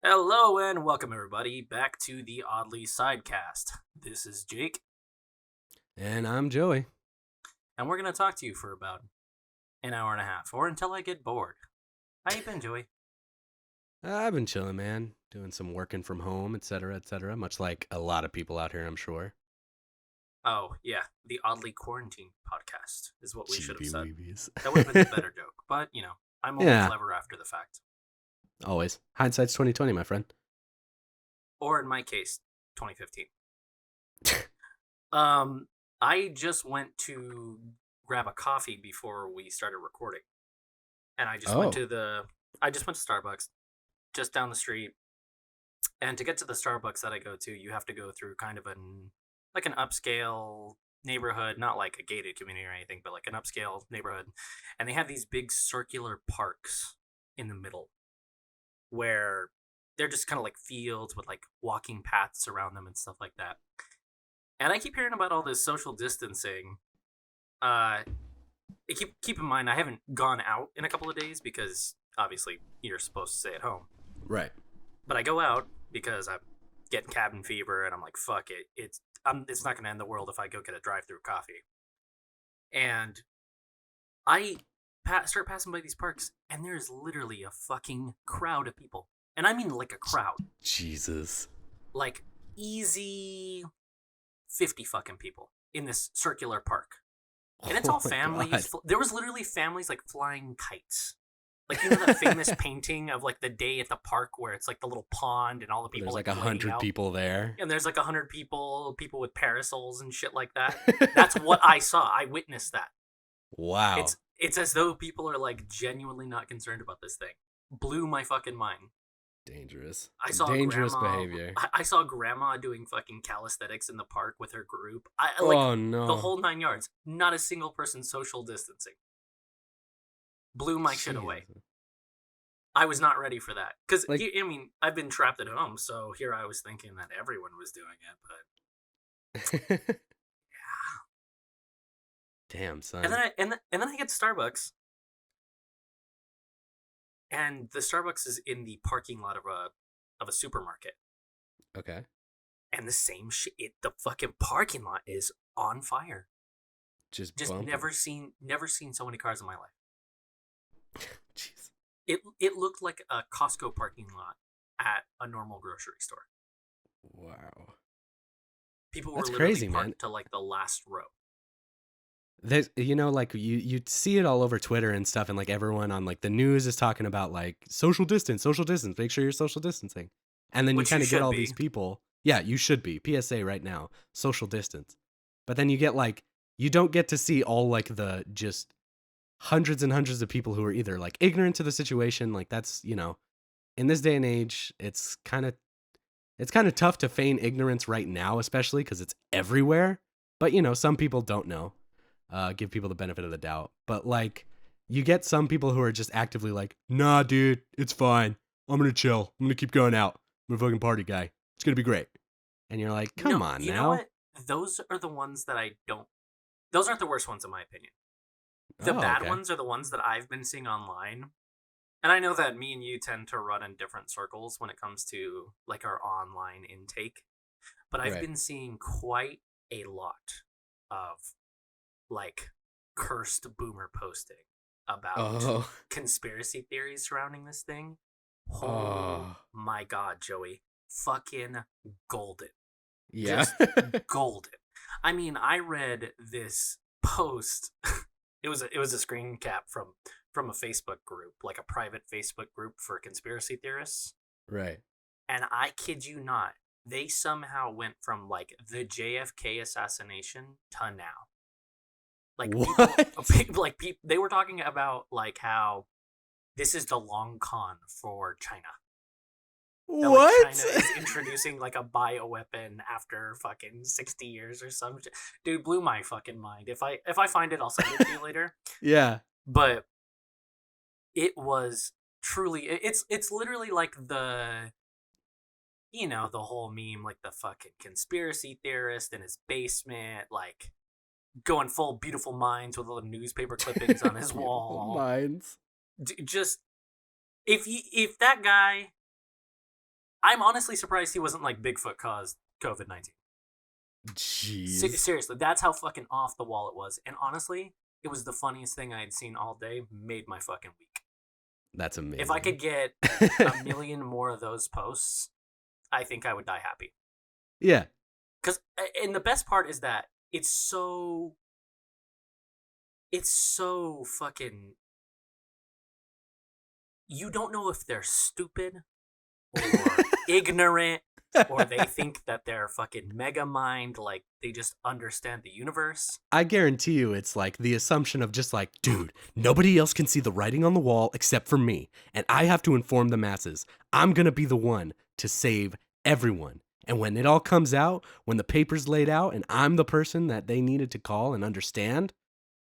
Hello and welcome everybody back to the Oddly Sidecast. This is Jake, And I'm Joey. and we're gonna talk to you for about an hour and a half, or until I get bored. How you been, Joey? I've been chilling, man. Doing some working from home, etc., much like a lot of people out here, I'm sure. Oh yeah, the Oddly Quarantine podcast is what we should have Cheapy said. weebies. That would have been the better joke, but I'm only Yeah, clever after the fact, always. Hindsight's 2020, my friend. or in my case, 2015. Um, I just went to grab a coffee before we started recording, and Oh, I just went to Starbucks just down the street. And to get to the Starbucks that I go to, you have to go through kind of an upscale neighborhood, not like a gated community or anything, but like an upscale neighborhood. And they have these big circular parks in the middle where they're just kind of like fields with like walking paths around them and stuff like that. And I keep hearing about all this social distancing. Uh, keep in mind I haven't gone out in a couple of days because obviously you're supposed to stay at home. right. But I go out because I'm getting cabin fever, and I'm like, fuck it. It's not going to end the world if I go get a drive-through coffee. And I start passing by these parks, and there's literally a fucking crowd of people, and I mean like a crowd, Jesus. like easy 50 fucking people in this circular park, and it's Oh all my God. families. There was literally families like flying kites. Like that famous painting of like the day at the park where it's like the little pond and all the people There's like like laying 100 out, people there. and there's like 100 people with parasols and shit like that. That's what I saw. I witnessed that. Wow. It's as though people are like genuinely not concerned about this thing. Blew my fucking mind. Dangerous. I saw Dangerous grandma. behavior. I saw grandma doing fucking calisthenics in the park with her group. I like Oh the no. whole 9 yards. Not a single person social distancing. Blew my shit away. Jesus. I was not ready for that because Like, I mean I've been trapped at home, so here I was thinking that everyone was doing it, but damn, and then son. I get to Starbucks, and the Starbucks is in the parking lot of a supermarket, Okay. and the same shit. The fucking parking lot is on fire. Just Just bumping. never seen so many cars in my life. Jeez. It looked like a Costco parking lot at a normal grocery store. Wow. People were That's literally crazy, man. parked to like the last row. There's, like you see it all over Twitter and stuff, and like everyone on like the news is talking about like social distance, make sure you're social distancing. And then you Which you kind of get should all be. these people. Yeah, you should be. PSA right now, social distance. But then you get like you don't get to see all like the just hundreds and hundreds of people who are either like ignorant to the situation, like that's, in this day and age, it's kind of tough to feign ignorance right now, especially because it's everywhere. But some people don't know. Give people the benefit of the doubt. But like, you get some people who are just actively like, nah, dude, it's fine. I'm gonna chill. I'm gonna keep going out. I'm a fucking party guy. It's gonna be great. And you're like, come No, on you know now. what? Those are the ones that I don't. Those aren't the worst ones in my opinion. The Oh, bad okay. ones are the ones that I've been seeing online. And I know that me and you tend to run in different circles when it comes to like our online intake, but I've Right. been seeing quite a lot of like cursed boomer posting about Oh. conspiracy theories surrounding this thing. Oh Oh. my god, Joey. Fucking golden. Yeah. Just golden. I mean, I read this post. It was a screen cap from a Facebook group, like a private Facebook group for conspiracy theorists. Right. And I kid you not, they somehow went from like the JFK assassination to now. Like people, What? like people, they were talking about like how this is the long con for China. That like What? China is introducing like a bioweapon after fucking 60 years or some shit. Dude, blew my fucking mind. If I find it, I'll send it to you later. Yeah. But it was truly it's literally like the whole meme, like the fucking conspiracy theorist in his basement, like going full beautiful minds with all the newspaper clippings on his Beautiful wall. minds. Just if that guy I'm honestly surprised he wasn't like Bigfoot caused COVID-19. Jeez. Seriously, that's how fucking off the wall it was. And honestly, it was the funniest thing I had seen all day. Made my fucking week. That's amazing. If I could get a million more of those posts, I think I would die happy. Yeah. And the best part is that it's so fucking. You don't know if they're stupid or ignorant or they think that they're fucking mega mind, like they just understand the universe. I guarantee you it's like the assumption of just like, dude, nobody else can see the writing on the wall except for me, and I have to inform the masses. I'm gonna be the one to save everyone. And when it all comes out, when the paper's laid out and I'm the person that they needed to call and understand,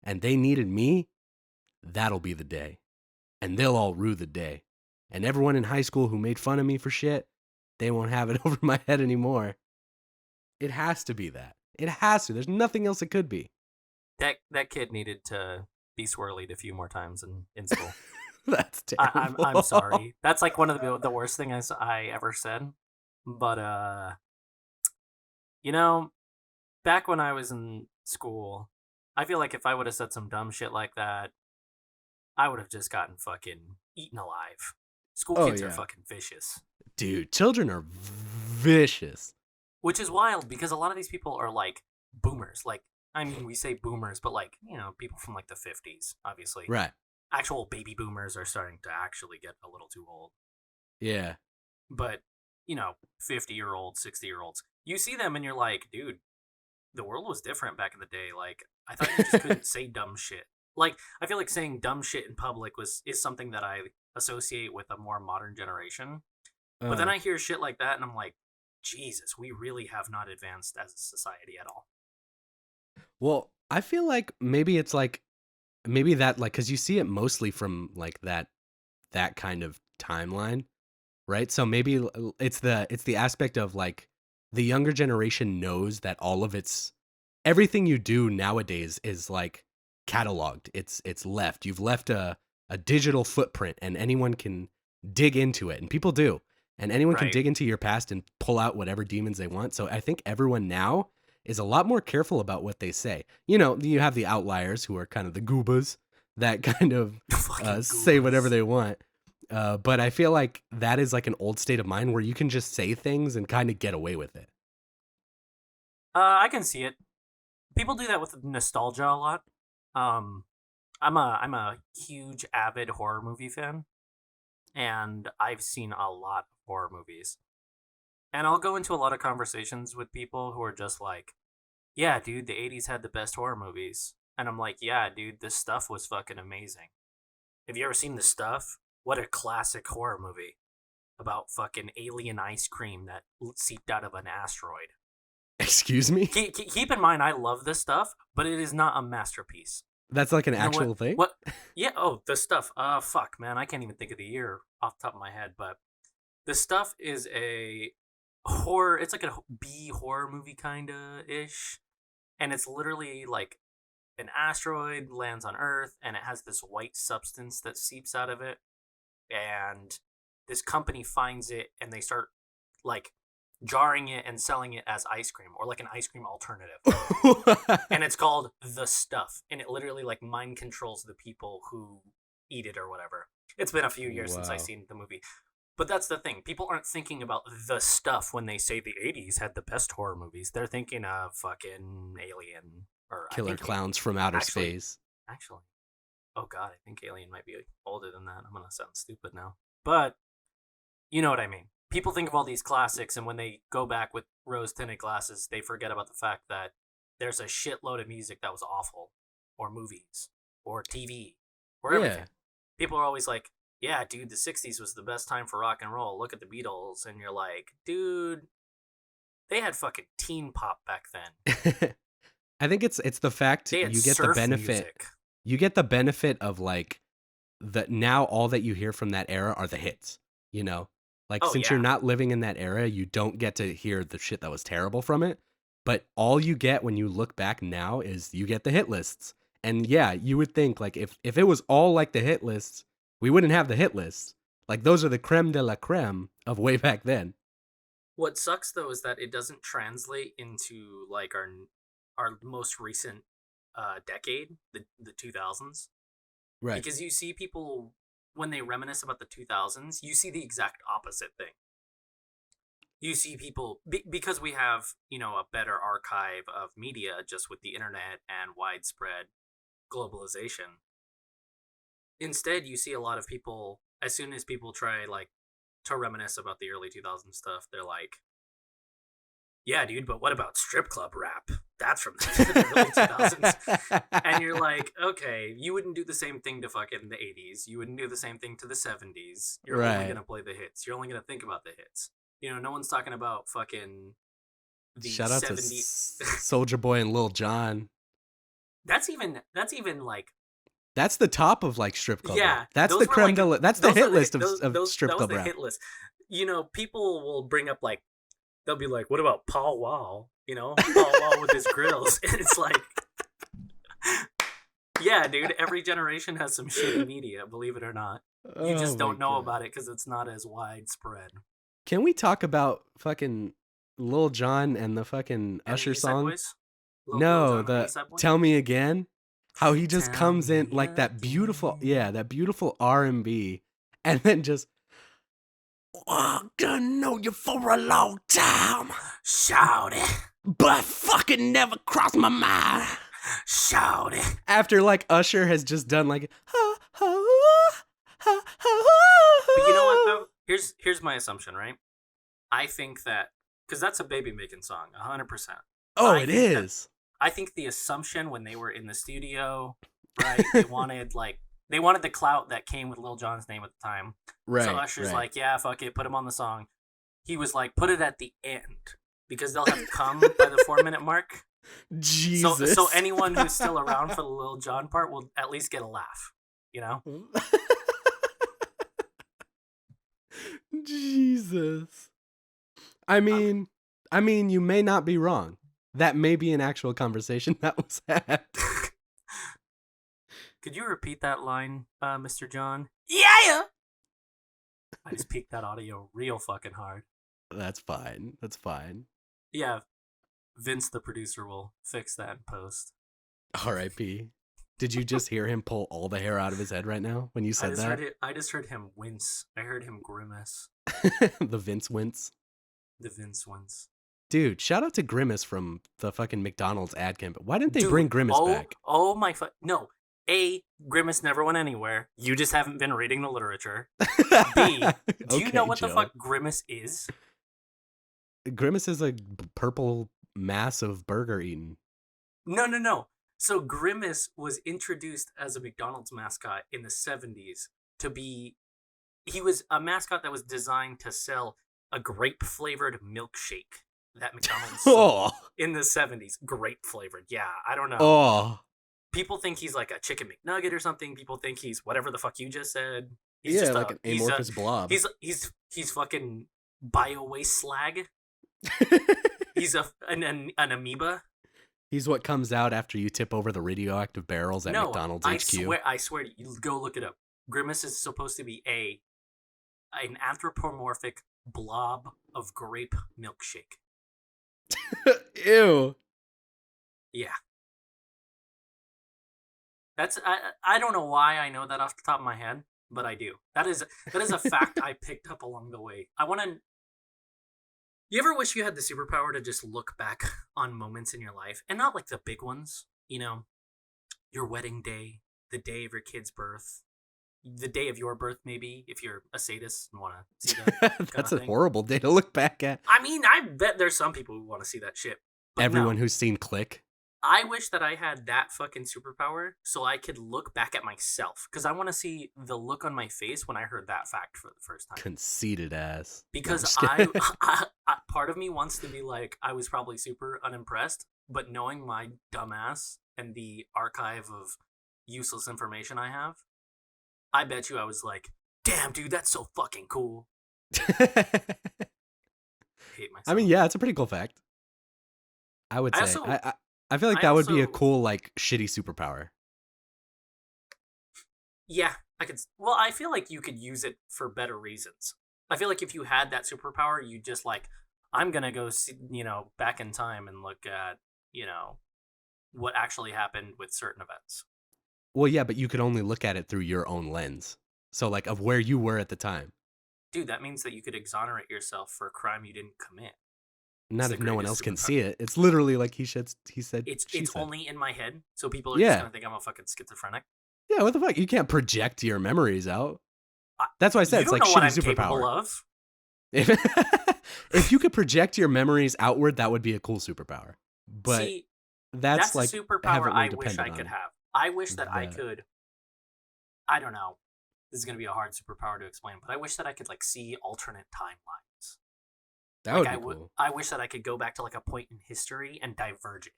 and they needed me, that'll be the day. And they'll all rue the day. And everyone in high school who made fun of me for shit, they won't have it over my head anymore. It has to be that. It has to. There's nothing else it could be. That kid needed to be swirlied a few more times in school. That's terrible. I'm sorry. That's like one of the worst things I ever said. But you know, back when I was in school, I feel like if I would have said some dumb shit like that, I would have just gotten fucking eaten alive. School kids are fucking vicious. Dude, children are vicious. Which is wild because a lot of these people are like boomers. Like, I mean, we say boomers, but like, you know, people from like the 50s, obviously. Right. Actual baby boomers are starting to actually get a little too old. Yeah. But, you know, 50-year-olds, 60-year-olds, you see them and you're like, dude, the world was different back in the day. Like, I thought you just couldn't say dumb shit. Like, I feel like saying dumb shit in public is something that I associate with a more modern generation. But then I hear shit like that and I'm like, Jesus, we really have not advanced as a society at all. Well, I feel like maybe it's like, maybe that, like, because you see it mostly from like that kind of timeline, right? So maybe it's the aspect of like the younger generation knows that all of everything you do nowadays is like cataloged. It's left. You've left a digital footprint, and anyone can dig into it, and people do. And anyone can dig into your past and pull out whatever demons they want. So I think everyone now is a lot more careful about what they say. You know, you have the outliers who are kind of the goobas that kind of say whatever they want. But I feel like that is like an old state of mind where you can just say things and kind of get away with it. I can see it. People do that with nostalgia a lot. I'm a huge avid horror movie fan, and I've seen a lot of horror movies. And I'll go into a lot of conversations with people who are just like, yeah, dude, the 80s had the best horror movies. And I'm like, yeah, dude, this stuff was fucking amazing. Have you ever seen The Stuff? What a classic horror movie about fucking alien ice cream that seeped out of an asteroid. Excuse me? Keep in mind, I love this stuff, but it is not a masterpiece. That's like an actual thing? What? Yeah, oh, The Stuff. Fuck, man, I can't even think of the year off the top of my head, but The Stuff is a horror, it's like a B horror movie kinda-ish, and it's literally like an asteroid lands on Earth, and it has this white substance that seeps out of it, and this company finds it, and they start like jarring it and selling it as ice cream, or like an ice cream alternative. And it's called The Stuff, and it literally like mind controls the people who eat it or whatever. It's been a few years since I've seen the movie. But that's the thing. People aren't thinking about The Stuff when they say the 80s had the best horror movies. They're thinking of fucking Alien or Killer Clowns from Outer Space. Actually, oh god, I think Alien might be older than that. I'm gonna sound stupid now, but you know what I mean. People think of all these classics, and when they go back with rose-tinted glasses, they forget about the fact that there's a shitload of music that was awful, or movies, or TV, or everything. People are always like, yeah, dude, the 60s was the best time for rock and roll. Look at the Beatles. And you're like, dude, they had fucking teen pop back then. I think it's the fact you get the benefit. Music. You get the benefit of like now all that you hear from that era are the hits, you know? Like, since you're not living in that era, you don't get to hear the shit that was terrible from it. But all you get when you look back now is you get the hit lists. And yeah, you would think like if it was all like the hit lists, we wouldn't have the hit lists. Like, those are the creme de la creme of way back then. What sucks though is that it doesn't translate into like our most recent decade, the 2000s, Right. because you see people when they reminisce about the 2000s, you see the exact opposite thing. You see people because we have, a better archive of media just with the internet and widespread globalization. Instead, you see a lot of people, as soon as people try like to reminisce about the early 2000s stuff, they're like, yeah, dude, but what about strip club rap? That's from the early 2000s. And you're like, okay, you wouldn't do the same thing to fucking the 80s. You wouldn't do the same thing to the 70s. You're only Right. going to play the hits. You're only going to think about the hits. No one's talking about fucking the Shout out to 70s. Soldier Boy and Lil Jon. That's even like, That's the top of like strip club yeah, rap. That's those the were creme like de la. That's the those are hit list of strip that was club the rap. hit list. People will bring up like, they'll be like, what about Paul Wall? Paul Wall with his grills. And it's like, yeah, dude, every generation has some shitty media, believe it or not. You just don't know about it because it's not as widespread. Can we talk about fucking Lil Jon and the fucking And Usher the East song? Side Boys? Lil No, Jon and the the East Side Boys? Tell Me Again. How he just Tell comes in me like that beautiful, again. that beautiful R&B, and then just, I done know you for a long time, Shout it. but fucking never crossed my mind. Shout it. After like Usher has just done like, But you know what though? Here's my assumption, right? I think that because that's a baby making song, 100%. Oh, it is. I think the assumption when they were in the studio, right? They wanted the clout that came with Lil Jon's name at the time. Right. So Usher's right. like, yeah, fuck it, put him on the song. He was like, put it at the end because they'll have come by the 4-minute mark. Jesus. So anyone who's still around for the Lil Jon part will at least get a laugh, Jesus. I mean, you may not be wrong. That may be an actual conversation that was had. Could you repeat that line, Mr. John? Yeah! I just peaked that audio real fucking hard. That's fine. Yeah, Vince, the producer, will fix that in post. R.I.P. Did you just hear him pull all the hair out of his head right now when you said that? I just heard him wince. I heard him grimace. The Vince wince. The Vince wince. Dude, shout out to Grimace from the fucking McDonald's ad campaign. Why didn't they bring Grimace back? Oh my no. A, Grimace never went anywhere. You just haven't been reading the literature. B, do you know what the fuck Grimace is? Grimace is a purple mass of burger eating. No. So Grimace was introduced as a McDonald's mascot in the 70s to be... He was a mascot that was designed to sell a grape-flavored milkshake that McDonald's sold in the 70s. Grape-flavored, yeah. I don't know. Oh. People think he's like a chicken McNugget or something. People think he's whatever the fuck you just said. He's yeah, just like an amorphous blob. He's fucking bio-waste slag. He's an amoeba. He's what comes out after you tip over the radioactive barrels at McDonald's HQ. I swear to you, go look it up. Grimace is supposed to be an anthropomorphic blob of grape milkshake. Ew. Yeah. I don't know why I know that off the top of my head, but I do. That is a fact I picked up along the way. You ever wish you had the superpower to just look back on moments in your life, and not like the big ones, your wedding day, the day of your kid's birth, the day of your birth, maybe, if you're a sadist and want to see that. That's a horrible day to look back at. I mean, I bet there's some people who want to see that shit. But everyone who's seen Click. I wish that I had that fucking superpower so I could look back at myself, because I want to see the look on my face when I heard that fact for the first time. Conceited ass. Because part of me wants to be like, I was probably super unimpressed, but knowing my dumbass and the archive of useless information I have, I bet you I was like, damn, dude, that's so fucking cool. Hate myself. I mean, yeah, it's a pretty cool fact. I would say. I feel like that would be a cool, like, shitty superpower. Yeah, I feel like you could use it for better reasons. I feel like if you had that superpower, you just like, I'm gonna go see, back in time and look at, what actually happened with certain events. Well, yeah, but you could only look at it through your own lens. So, like, of where you were at the time. Dude, that means that you could exonerate yourself for a crime you didn't commit. Not if no one else can see it. It's literally like he said. It's only in my head, so people are Yeah. just gonna think I'm a fucking schizophrenic. Yeah, what the fuck? You can't project your memories out. I- That's why I said You it's don't like know what shitty I'm capable superpower. of. If you could project your memories outward, that would be a cool superpower. But See, that's a like superpower heavily I wish dependent I could on have. I wish that I the- could. I don't know. This is gonna be a hard superpower to explain, but I wish that I could like see alternate timelines. That Like would be cool. I wish that I could go back to like a point in history and diverge it.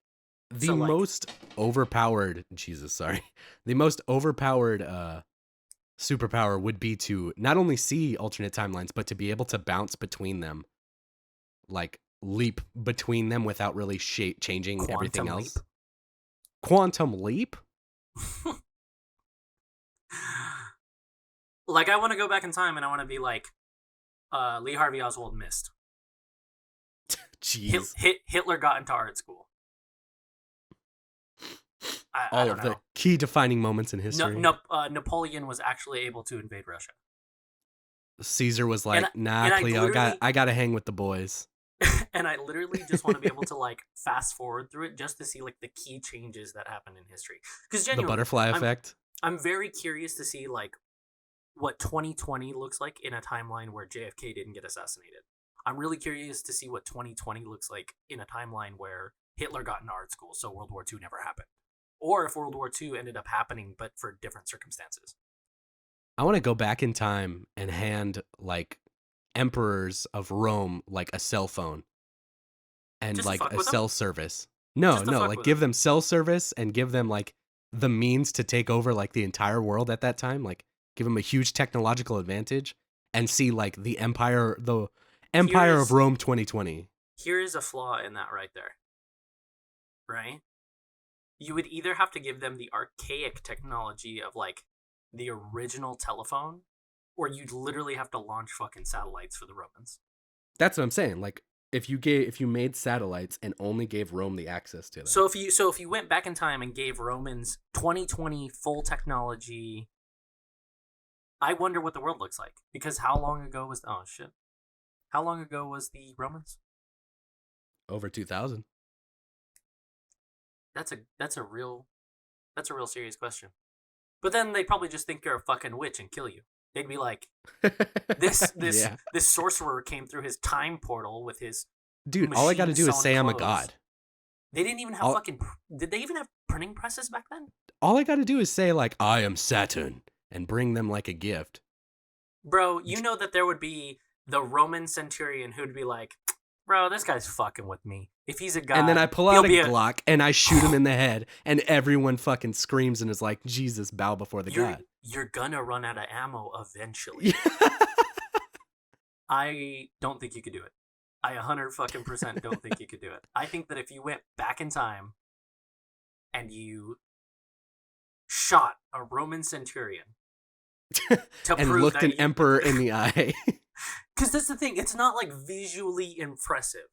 The So, like- most overpowered the most overpowered superpower would be to not only see alternate timelines, but to be able to bounce between them, like leap between them without really changing everything Quantum else. Quantum leap? Like I want to go back in time and I want to be like Lee Harvey Oswald missed. Jeez. Hitler got into art school. I All don't of know. the key defining moments in history. Napoleon was actually able to invade Russia. Caesar was like, and nah, I Cleo, literally- I gotta hang with the boys. And I literally just want to be able to like fast forward through it just to see like the key changes that happened in history. Because The genuinely, butterfly effect. I'm very curious to see like what 2020 looks like in a timeline where JFK didn't get assassinated. I'm really curious to see what 2020 looks like in a timeline where Hitler got into art school, so World War II never happened. Or if World War II ended up happening, but for different circumstances. I want to go back in time and hand like emperors of Rome like a cell phone and Just to like fuck a with them? cell service. No, Just to no, fuck like with give them cell service and give them like the means to take over like the entire world at that time. Like give them a huge technological advantage and see like the empire Here's- of Rome 2020. Here is a flaw in that right there. Right? You would either have to give them the archaic technology of like the original telephone, or you'd literally have to launch fucking satellites for the Romans. That's what I'm saying. Like if you made satellites and only gave Rome the access to them. So if you went back in time and gave Romans 2020 full technology, I wonder what the world looks like. Because how long ago was How long ago was the Romans? Over 2000. That's a real serious question. But then they'd probably just think you're a fucking witch and kill you. They'd be like, this Yeah. this sorcerer came through his time portal with his Dude, all I got to machine do is sewing say I'm a clothes. god. They didn't even have All- did they even have printing presses back then? All I got to do is say like I am Saturn and bring them like a gift. Bro, you know that there would be the Roman centurion who'd be like, bro, this guy's fucking with me. If he's a god, And then I pull he'll out a be Glock and I shoot him in the head and everyone fucking screams and is like, Jesus, bow before the god. You're gonna run out of ammo eventually. I don't think you could do it. I 100% don't think you could do it. I think that if you went back in time and you shot a Roman centurion to And prove looked that an emperor in the eye. because that's the thing, it's not like visually impressive.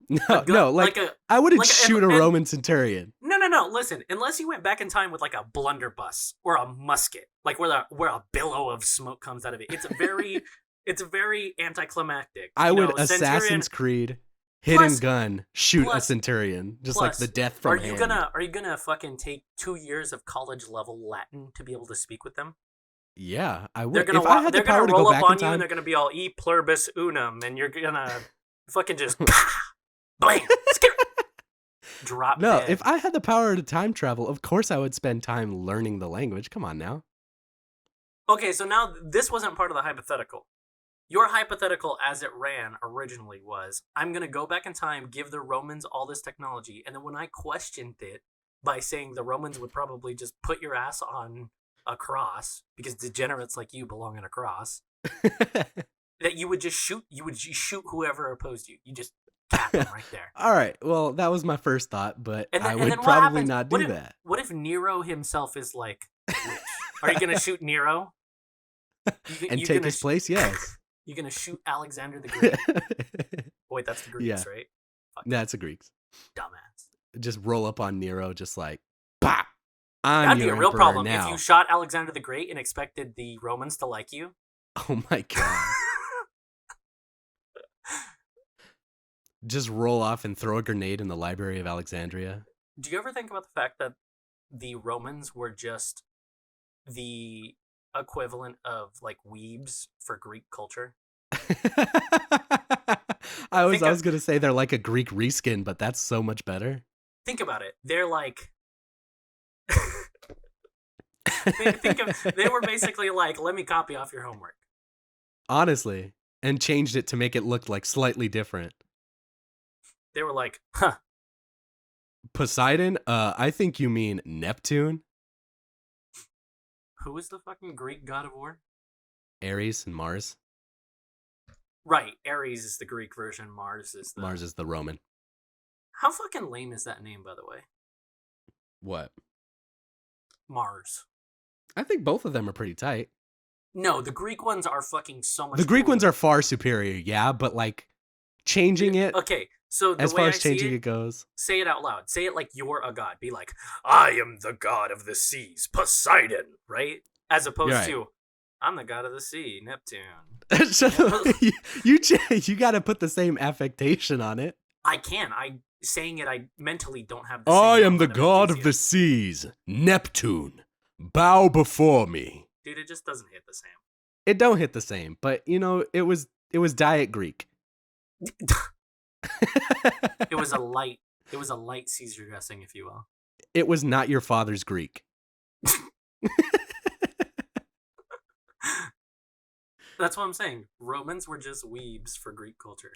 No, like I wouldn't like a- shoot a and- Roman centurion. No. Listen, unless you went back in time with like a blunderbuss or a musket, like where a billow of smoke comes out of it. It's very anticlimactic. I You would know, Assassin's Creed, hidden Plus- gun, shoot a plus- centurion, just like plus, the death from Are you gonna fucking take 2 years of college level Latin to be able to speak with them? Yeah, I would. They're gonna If I had the they're power gonna to roll go up back on in you and time, they're gonna be all e pluribus unum, and you're gonna fucking just blam, skip, drop. no. dead. If I had the power to time travel, of course I would spend time learning the language. Come on now. Okay, so now this wasn't part of the hypothetical. Your hypothetical as it ran originally was, I'm going to go back in time, give the Romans all this technology, and then when I questioned it by saying the Romans would probably just put your ass on a cross, because degenerates like you belong on a cross, that you would shoot whoever opposed you. You just tap them right there. All right. Well, that was my first thought, but And then, I and would then what probably happens- not what do if- that. What if Nero himself is like, witch? Are you going to shoot Nero? And take his place, yes. You're going to shoot Alexander the Great? Wait, that's the Yeah. Greeks, right? Fuck, That's the Greeks. dumbass. Just roll up on Nero, just like, pop. I'm That'd be your a real emperor problem now. if you shot Alexander the Great and expected the Romans to like you. Oh my god. Just roll off and throw a grenade in the Library of Alexandria. Do you ever think about the fact that the Romans were just the equivalent of like weebs for Greek culture? I was gonna say they're like a Greek reskin, but that's so much better. Think about it. They're like they were basically like, let me copy off your homework. Honestly. And changed it to make it look like slightly different. They were like, huh. Poseidon? I think you mean Neptune. Who is the fucking Greek god of war? Ares and Mars. Right, Ares is the Greek version, Mars is the Roman. How fucking lame is that name, by the way? What? Mars. I think both of them are pretty tight. No, the Greek ones are fucking so much The Greek cooler. ones are far superior, yeah, but like changing it. Okay, so the as way far as I see changing it goes. Say it out loud. Say it like you're a god. Be like, I am the god of the seas, Poseidon, right? As opposed to, I'm the god of the sea, Neptune. So you got to put the same affectation on it. I can. Saying it, I mentally don't have the I same am the amount of god of the enthusiasm. seas, Neptune. Bow before me. Dude, it just doesn't hit the same. It don't hit the same, but you know, it was Diet Greek. It was a light Caesar dressing, if you will. It was not your father's Greek. That's what I'm saying. Romans were just weebs for Greek culture.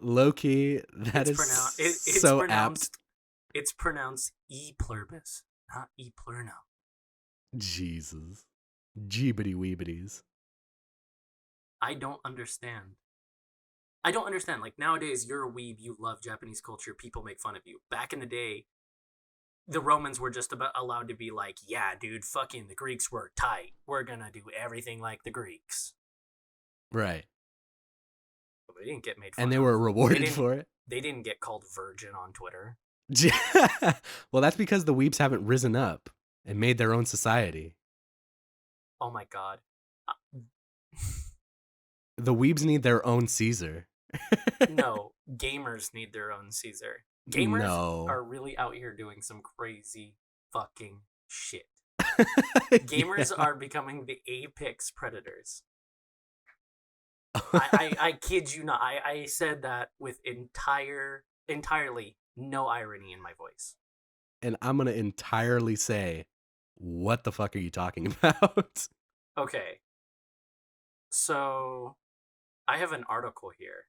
Low-key, it's so pronounced, apt. It's pronounced e pluribus, not e plurnum. Jesus. Jeebity weebities. I don't understand. Like, nowadays, you're a weeb, you love Japanese culture, people make fun of you. Back in the day, the Romans were just about allowed to be like, yeah, dude, fucking the Greeks were tight. We're gonna do everything like the Greeks. Right. But they didn't get made fun and they of. Were rewarded for it. They didn't get called virgin on Twitter. Well, that's because the weeps haven't risen up and made their own society. Oh my god. The weebs need their own Caesar. No, gamers need their own Caesar. Gamers are really out here doing some crazy fucking shit. Gamers are becoming the apex predators. I kid you not. I said that with entirely no irony in my voice. And I'm going to entirely say, what the fuck are you talking about? Okay. So, I have an article here.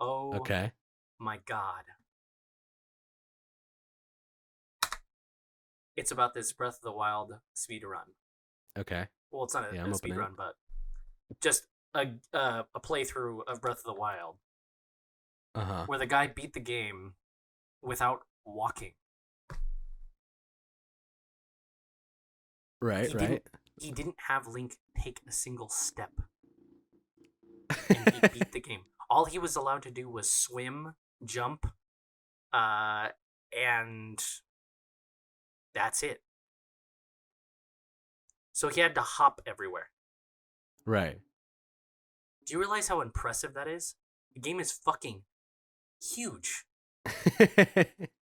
Oh, okay. My God. It's about this Breath of the Wild speedrun. Okay. Well, it's not a speedrun, but just a playthrough of Breath of the Wild. Uh-huh. Where the guy beat the game without walking. Right. He didn't have Link take a single step. And he beat the game. All he was allowed to do was swim, jump, and that's it. So he had to hop everywhere. Right. Do you realize how impressive that is? The game is fucking huge.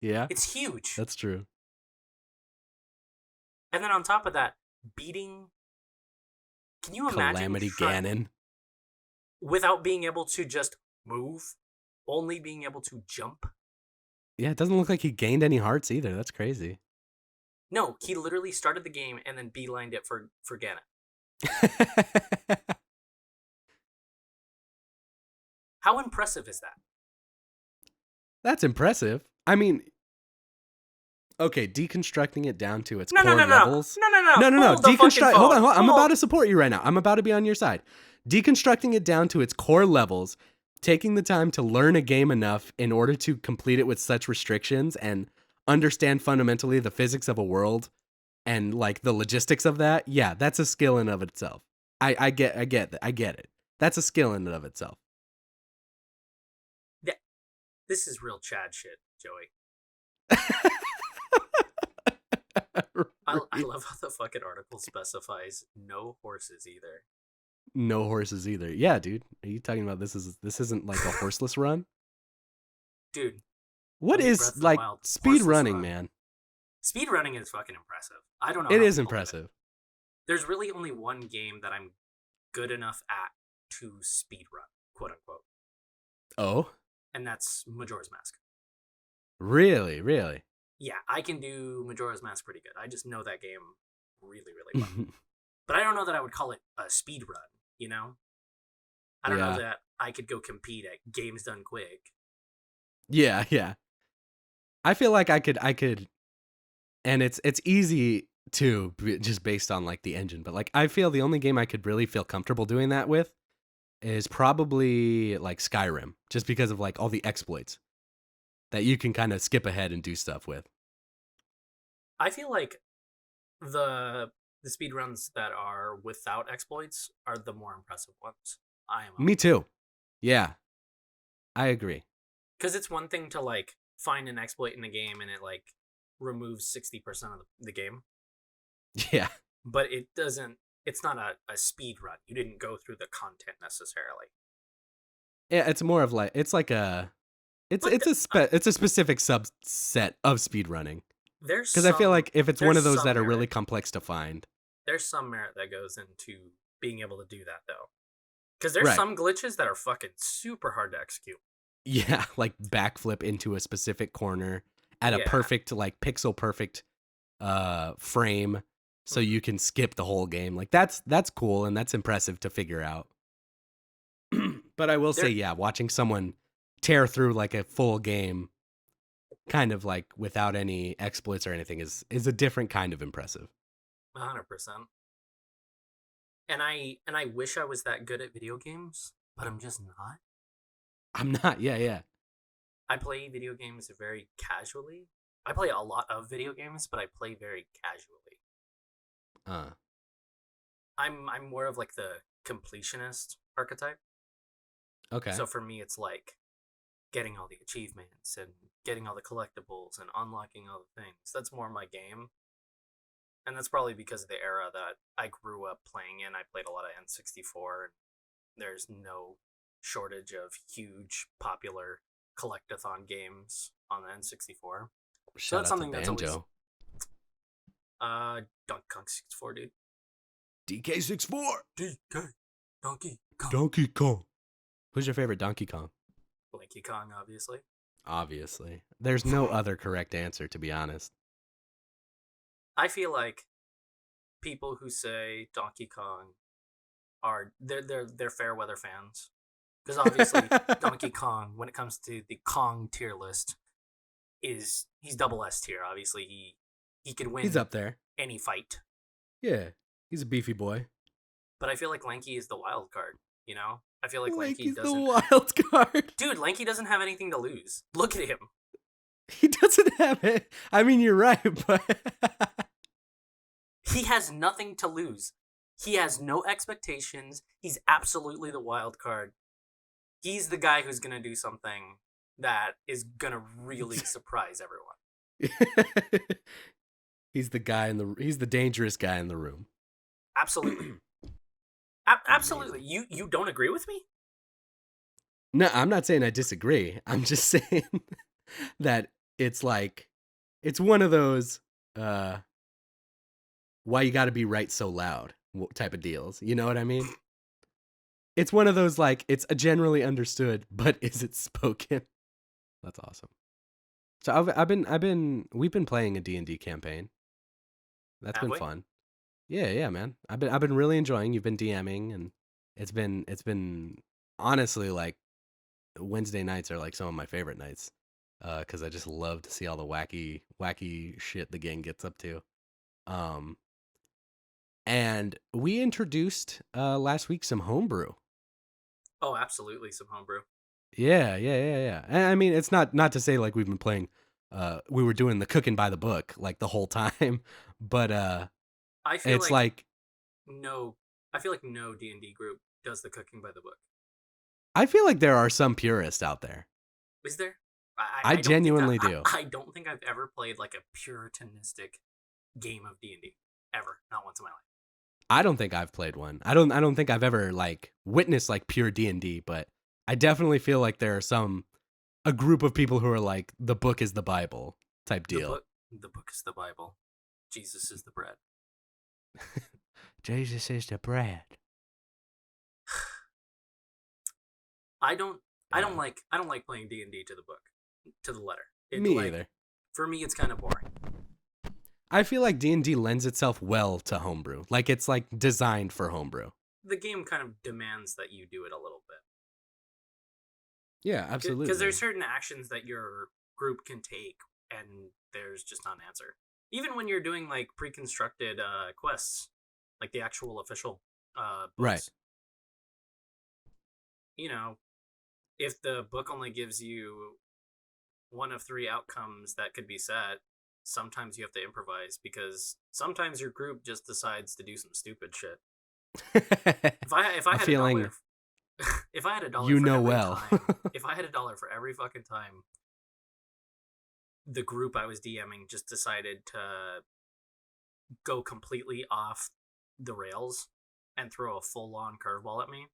Yeah. It's huge. That's true. And then on top of that, beating... Can you imagine... Calamity Ganon. Without being able to just move, only being able to jump. Yeah, it doesn't look like he gained any hearts either. That's crazy. No, he literally started the game and then beelined it for Ganon. How impressive is that? That's impressive. I mean, okay, deconstructing it down to its core levels. No. Deconstruct. Hold on. I'm about to support you right now. I'm about to be on your side. Deconstructing it down to its core levels, taking the time to learn a game enough in order to complete it with such restrictions and understand fundamentally the physics of a world and like the logistics of that. Yeah, that's a skill in of itself. I get it. That's a skill in and of itself. This is real Chad shit, Joey. I love how the fucking article specifies no horses either. No horses either. Yeah, dude. Are you talking about this isn't like a horseless run? Dude, What look at is Breath of the like Wild. speed Horseless running, run. man? Speed running is fucking impressive. I don't know It how is people do it. impressive. There's really only one game that I'm good enough at to speed run, quote unquote. Oh? And that's Majora's Mask. Really? Really? Yeah, I can do Majora's Mask pretty good. I just know that game really, really well. But I don't know that I would call it a speed run, you know? I don't know that I could go compete at Games Done Quick. Yeah, yeah. I feel like I could and it's easy too just based on like the engine, but like I feel the only game I could really feel comfortable doing that with is probably like Skyrim, just because of like all the exploits that you can kind of skip ahead and do stuff with. I feel like the speedruns that are without exploits are the more impressive ones. Me too. Yeah. I agree. Because it's one thing to like find an exploit in the game and it like removes 60% of the game. Yeah. But it doesn't, it's not a speed run. You didn't go through the content necessarily. Yeah, it's more of like it's like a it's a specific subset of speedrunning. Because I feel like if it's one of those that are really complex to find, there's some merit that goes into being able to do that though. Because there's some glitches that are fucking super hard to execute. Yeah, like backflip into a specific corner at a perfect, like pixel perfect frame, so you can skip the whole game. Like that's cool and that's impressive to figure out. But I will say, yeah, watching someone tear through like a full game, kind of like without any exploits or anything, is a different kind of impressive. 100%. And I wish I was that good at video games, but I'm just not. I'm not. Yeah. I play video games very casually. I play a lot of video games, but I play very casually. I'm more of like the completionist archetype. Okay. So for me, it's like getting all the achievements and getting all the collectibles and unlocking all the things. That's more my game. And that's probably because of the era that I grew up playing in. I played a lot of N64, and there's no shortage of huge, popular collectathon games on the N64. So that's something that's always... Donkey Kong 64, dude. DK64! DK! Donkey Kong. Donkey Kong. Who's your favorite Donkey Kong? Lanky Kong, obviously. Obviously. There's no other correct answer, to be honest. I feel like people who say Donkey Kong are they're fair weather fans, because obviously Donkey Kong, when it comes to the Kong tier list, he's double S tier. Obviously he can win. He's up there. Any fight. Yeah, he's a beefy boy. But I feel like Lanky is the wild card. You know, I feel like Lanky's Lanky doesn't. The wild card, dude. Lanky doesn't have anything to lose. Look at him. He doesn't have it. I mean, you're right, but he has nothing to lose. He has no expectations. He's absolutely the wild card. He's the guy who's gonna do something that is gonna really surprise everyone. He's the dangerous guy in the room. Absolutely. Absolutely. You don't agree with me? No, I'm not saying I disagree. I'm just saying that it's like, it's one of those why you got to be right so loud type of deals. You know what I mean? It's one of those like, it's a generally understood, but is it spoken? That's awesome. So we've been playing a D&D campaign. That's been fun. Yeah, man. I've been really enjoying. You've been DMing, and it's been honestly like Wednesday nights are like some of my favorite nights, because I just love to see all the wacky shit the gang gets up to. And we introduced last week some homebrew. Oh, absolutely, some homebrew. Yeah. And I mean, it's not to say like we've been playing. We were doing the cooking by the book like the whole time, but I feel like no D&D group does the cooking by the book. I feel like there are some purists out there. Is there? I don't think genuinely do. I don't think I've ever played like a puritanistic game of D&D ever, not once in my life. I don't think I've played one. I don't think I've ever like witnessed like pure D&D, but I definitely feel like there are a group of people who are like the book is the Bible type deal. The book is the Bible. Jesus is the bread. Jesus is the bread. I don't Yeah. like playing D&D to the book, to the letter. Me either. For me, it's kind of boring. I feel like D&D lends itself well to homebrew. Like it's like designed for homebrew. The game kind of demands that you do it a little bit. Yeah, absolutely. Because there's certain actions that your group can take, and there's just not an answer. Even when you're doing like pre-constructed quests, like the actual official books. Right. You know, if the book only gives you one of 3 outcomes that could be set, sometimes you have to improvise because sometimes your group just decides to do some stupid shit. If I had a dollar, if I had a dollar, you for know every well. time, if I had a dollar for every fucking time the group I was DMing just decided to go completely off the rails and throw a full-on curveball at me,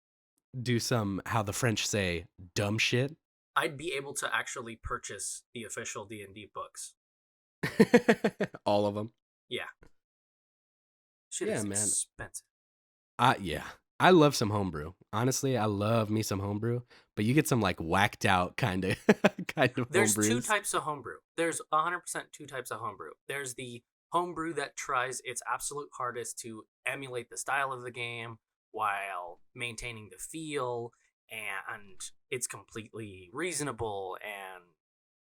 do some, how the French say, dumb shit. I'd be able to actually purchase the official D&D books. All of them. Yeah. Shit is expensive. Yeah. I love some homebrew. Honestly, I love me some homebrew, but you get some like whacked out kind of There's homebrews. 2 types of homebrew. There's 100% 2 types of homebrew. There's the homebrew that tries its absolute hardest to emulate the style of the game while maintaining the feel, and it's completely reasonable and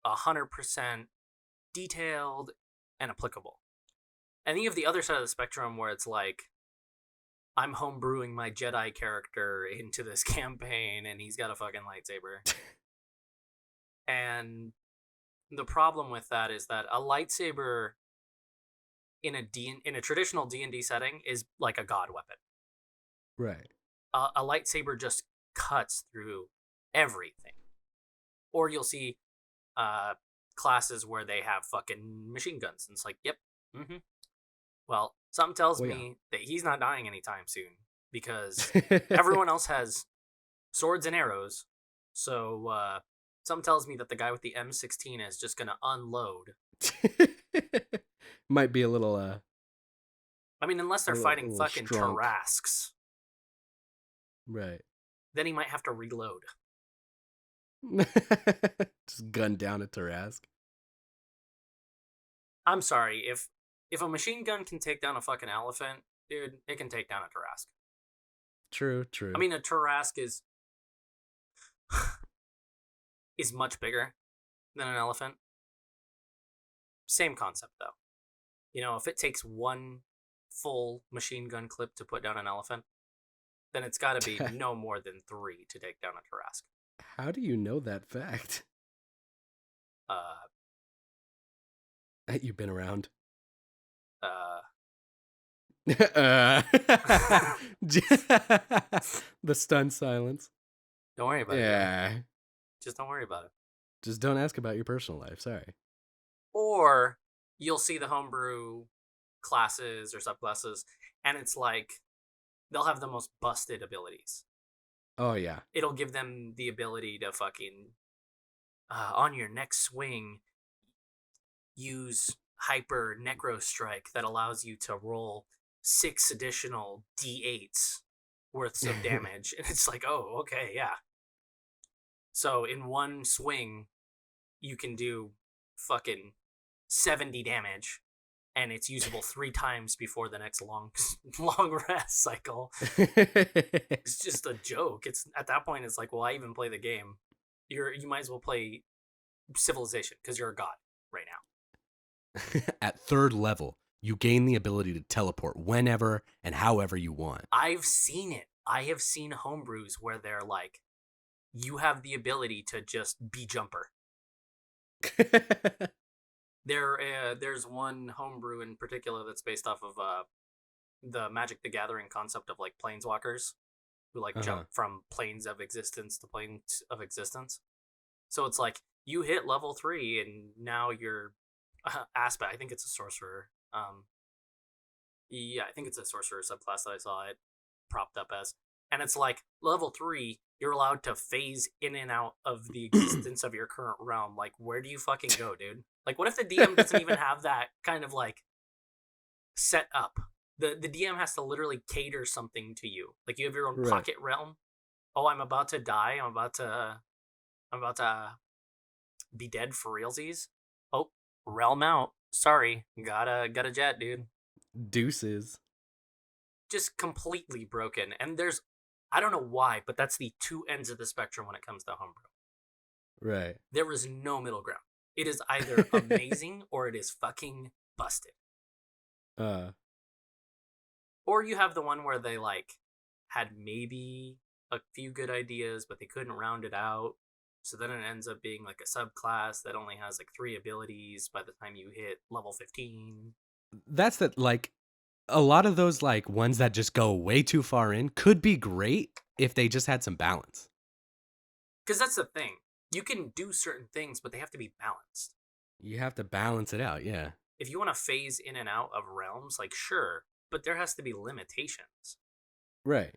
100% detailed and applicable. And then you have the other side of the spectrum where it's like, I'm homebrewing my Jedi character into this campaign and he's got a fucking lightsaber. And the problem with that is that a lightsaber in a traditional D&D setting is like a god weapon. Right. A lightsaber just cuts through everything. Or you'll see classes where they have fucking machine guns, and it's like, yep, Well, something tells me that he's not dying anytime soon because everyone else has swords and arrows. So something tells me that the guy with the M16 is just gonna unload. Might be a little. I mean, unless they're fighting fucking strong. Tarrasques. Right. Then he might have to reload. Just gun down a Tarrasque. I'm sorry, if a machine gun can take down a fucking elephant, dude, it can take down a Tarrasque. True. I mean, a Tarrasque is much bigger than an elephant. Same concept, though. You know, if it takes one full machine gun clip to put down an elephant, then it's got to be no more than 3 to take down a Tarrasque. How do you know that fact? You've been around. The stunned silence. Don't worry about it. Yeah. Just don't worry about it. Just don't ask about your personal life. Sorry. Or you'll see the homebrew classes or subclasses, and it's like they'll have the most busted abilities. Oh, yeah. It'll give them the ability to fucking, on your next swing, use Hyper Necro Strike that allows you to roll 6 additional D8s worths of damage. And it's like, oh, okay, yeah. So in one swing, you can do fucking 70 damage, and it's usable 3 times before the next long rest cycle. It's just a joke. It's at that point, it's like, well, I even play the game. You might as well play Civilization because you're a god right now. At 3rd level, you gain the ability to teleport whenever and however you want. I've seen it. I have seen homebrews where they're like, you have the ability to just be jumper. There's one homebrew in particular that's based off of the Magic the Gathering concept of like planeswalkers who like jump from planes of existence to planes of existence. So it's like you hit level 3 and now you're aspect. I think it's a sorcerer. Yeah, I think it's a sorcerer subclass that I saw it propped up as. And it's like level 3, you're allowed to phase in and out of the existence of your current realm. Like, where do you fucking go, dude? Like, what if the DM doesn't even have that kind of like set up? The DM has to literally cater something to you. Like, you have your own Right. pocket realm. Oh, I'm about to die. I'm about to be dead for realsies. Oh, realm out. Sorry, got a jet, dude. Deuces. Just completely broken. And I don't know why, but that's the two ends of the spectrum when it comes to homebrew. Right. There is no middle ground. It is either amazing or it is fucking busted. Or you have the one where they like had maybe a few good ideas, but they couldn't round it out. So then it ends up being like a subclass that only has like 3 abilities by the time you hit level 15. That's that, like, a lot of those, like, ones that just go way too far in could be great if they just had some balance. Because that's the thing. You can do certain things, but they have to be balanced. You have to balance it out, yeah. If you want to phase in and out of realms, like, sure, but there has to be limitations. Right.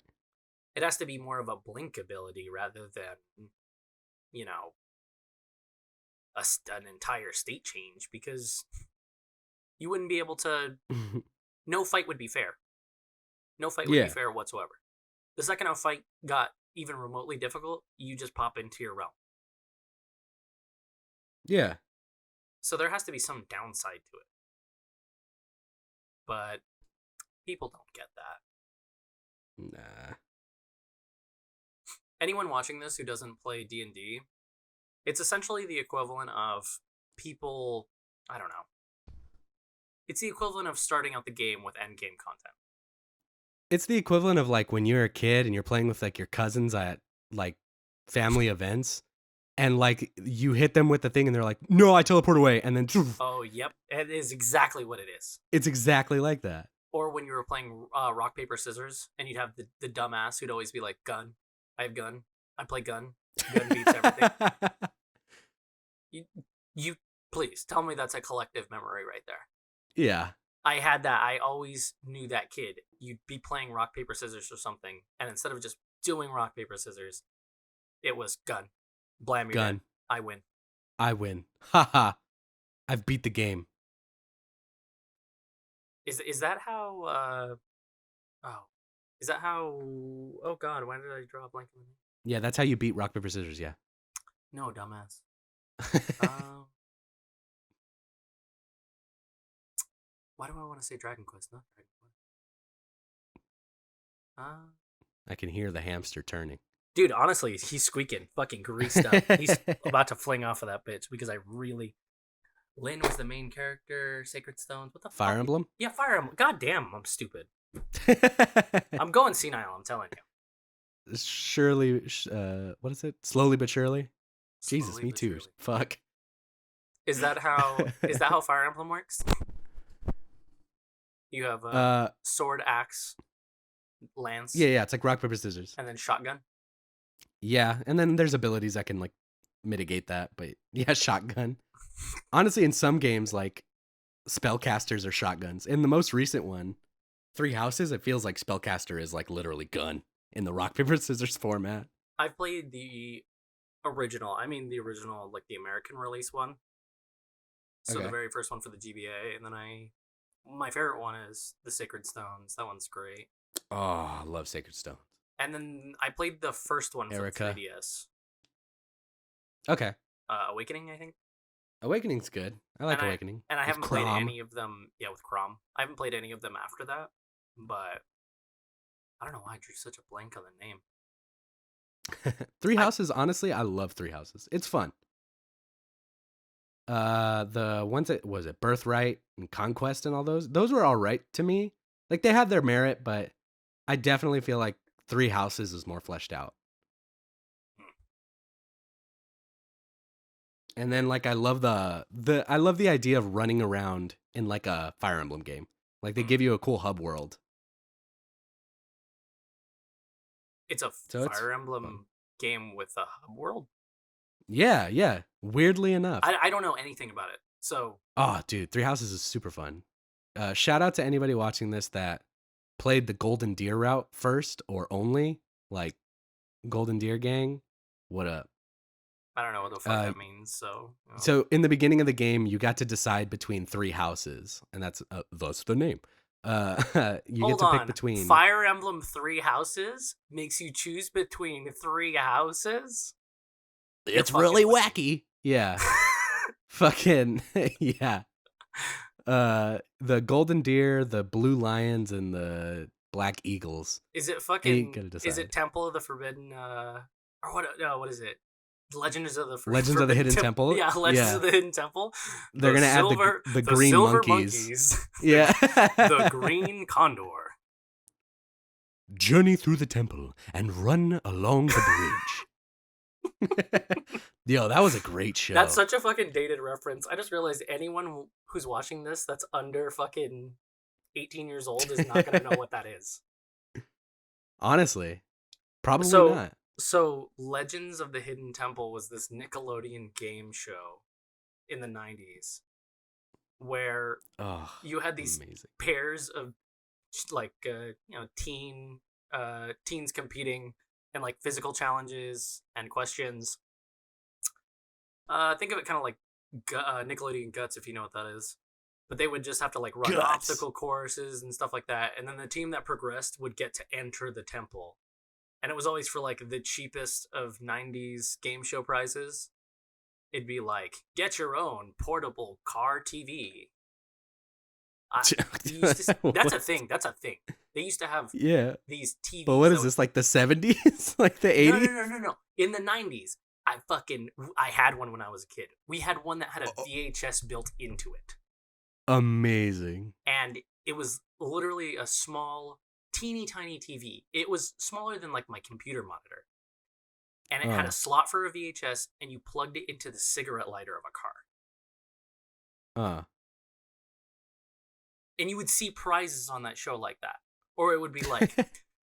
It has to be more of a blink ability rather than, you know, an entire state change, because you wouldn't be able to. No fight would be fair. No fight would be Yeah. fair whatsoever. The second a fight got even remotely difficult, you just pop into your realm. Yeah. So there has to be some downside to it. But people don't get that. Nah. Anyone watching this who doesn't play D&D, it's essentially the equivalent of people, I don't know. It's the equivalent of starting out the game with endgame content. It's the equivalent of, like, when you're a kid and you're playing with, like, your cousins at, like, family events, and, like, you hit them with the thing and they're like, no, I teleport away, and then Oh, yep. It is exactly what it is. it's exactly like that. Or when you were playing rock, paper, scissors, and you'd have the dumbass who'd always be like, gun. I have gun. I play gun. Gun beats everything. You please tell me that's a collective memory right there. Yeah. I had that. I always knew that kid. You'd be playing rock, paper, scissors or something, and instead of just doing rock, paper, scissors, it was gun. Blam, you're Gun. dead. I win. I win. Haha. I've beat the game. Is that how? Is that how? Oh God, why did I draw a blank on the name? Yeah, that's how you beat rock, paper, scissors, yeah. No, dumbass. Why do I want to say Dragon Quest? Not Dragon Quest. I can hear the hamster turning. Dude, honestly, he's squeaking, fucking greased up. He's about to fling off of that bitch because I really. Lynn was the main character. Sacred Stones. What the fuck? Fire Emblem? Yeah, Fire Emblem. God damn, I'm stupid. I'm going senile. I'm telling you. Surely, what is it? Slowly but surely. Jesus, Slowly me but too. surely. Fuck. Is that how Fire Emblem works? You have sword, axe, lance. Yeah. It's like rock, paper, scissors. And then shotgun. Yeah, and then there's abilities that can, like, mitigate that. But yeah, shotgun. Honestly, in some games, like, spellcasters are shotguns. In the most recent one, Three Houses, it feels like spellcaster is, like, literally gun in the rock, paper, scissors format. I've played the original. I mean, the original, like the American release one. So Okay. the very first one for the GBA, and then my favorite one is the Sacred Stones. That one's great. Oh, I love Sacred Stone. And then I played the first one for Erica. 3DS. Okay. Awakening, I think. Awakening's good. I like Awakening. And I With haven't played Crom. any of them. Yeah, with Crom. I haven't played any of them after that. But I don't know why I drew such a blank on the name. Three Houses, honestly, I love Three Houses. It's fun. The ones that was it Birthright and Conquest and all those were all right to me. Like, they had their merit, but I definitely feel like Three Houses is more fleshed out. And then, like, I love the idea of running around in, like, a Fire Emblem game. Like, they give you a cool hub world. It's a Fire Emblem game with a hub world. Yeah. Weirdly enough. I don't know anything about it. So Oh, dude, Three Houses is super fun. Shout out to anybody watching this that played the Golden Deer route first or only, like Golden Deer Gang. What up? I don't know what the fuck that means. So So in the beginning of the game, you got to decide between three houses, and that's thus the name. You get to pick between Fire Emblem 3 Houses makes you choose between 3 houses. It's really wacky. Yeah. Fucking yeah. The Golden Deer, the Blue Lions, and the Black Eagles. Is it fucking? Is it Temple of the Forbidden? Or what? No, what is it? Legends of the Hidden Temple. Yeah, Legends of the Hidden Temple. They're gonna add the green monkeys. Yeah, the green condor. Journey through the temple and run along the bridge. Yo, that was a great show. That's such a fucking dated reference. I just realized anyone who's watching this that's under fucking 18 years old is not gonna know what that is. Honestly, probably not. So, Legends of the Hidden Temple was this Nickelodeon game show in the 90s where you had these pairs of like teens competing in like physical challenges and questions. Think of it kind of like Nickelodeon Guts, if you know what that is. But they would just have to like run obstacle courses and stuff like that, and then the team that progressed would get to enter the temple. And it was always for like the cheapest of 90s game show prizes. It'd be like, get your own portable car TV. That's a thing. That's a thing. They used to have these TVs. But what is this, like the 70s? Like the 80s? No. In the 90s, I had one when I was a kid. We had one that had a VHS built into it. Amazing. And it was literally a small, teeny tiny TV. It was smaller than like my computer monitor. And it had a slot for a VHS, and you plugged it into the cigarette lighter of a car. And you would see prizes on that show like that. Or it would be like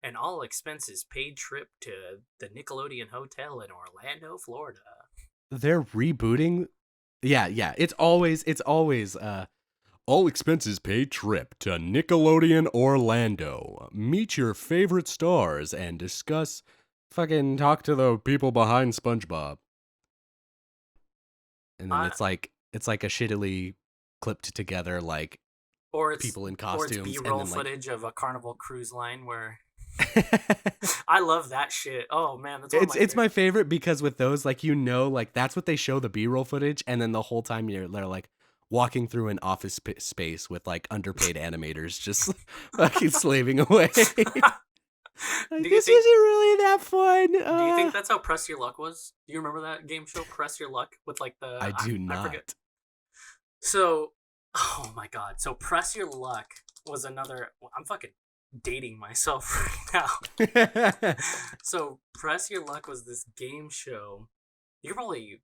an all expenses paid trip to the Nickelodeon Hotel in Orlando, Florida. They're rebooting. Yeah. It's always all expenses paid trip to Nickelodeon Orlando. Meet your favorite stars and discuss fucking talk to the people behind SpongeBob. And then it's like a shittily clipped together like or it's people in costumes. Or it's B-roll footage of a Carnival Cruise Line where I love that shit. Oh man, it's my favorite because with those, like, like that's what they show the B-roll footage, and then the whole time they're like walking through an office space with like underpaid animators just fucking slaving away. Like, this isn't really that fun. Do you think that's how Press Your Luck was? Do you remember that game show, Press Your Luck, with like the? I do not. I forget. So, oh my god! So Press Your Luck was another. I'm fucking dating myself right now. So Press Your Luck was this game show. You could probably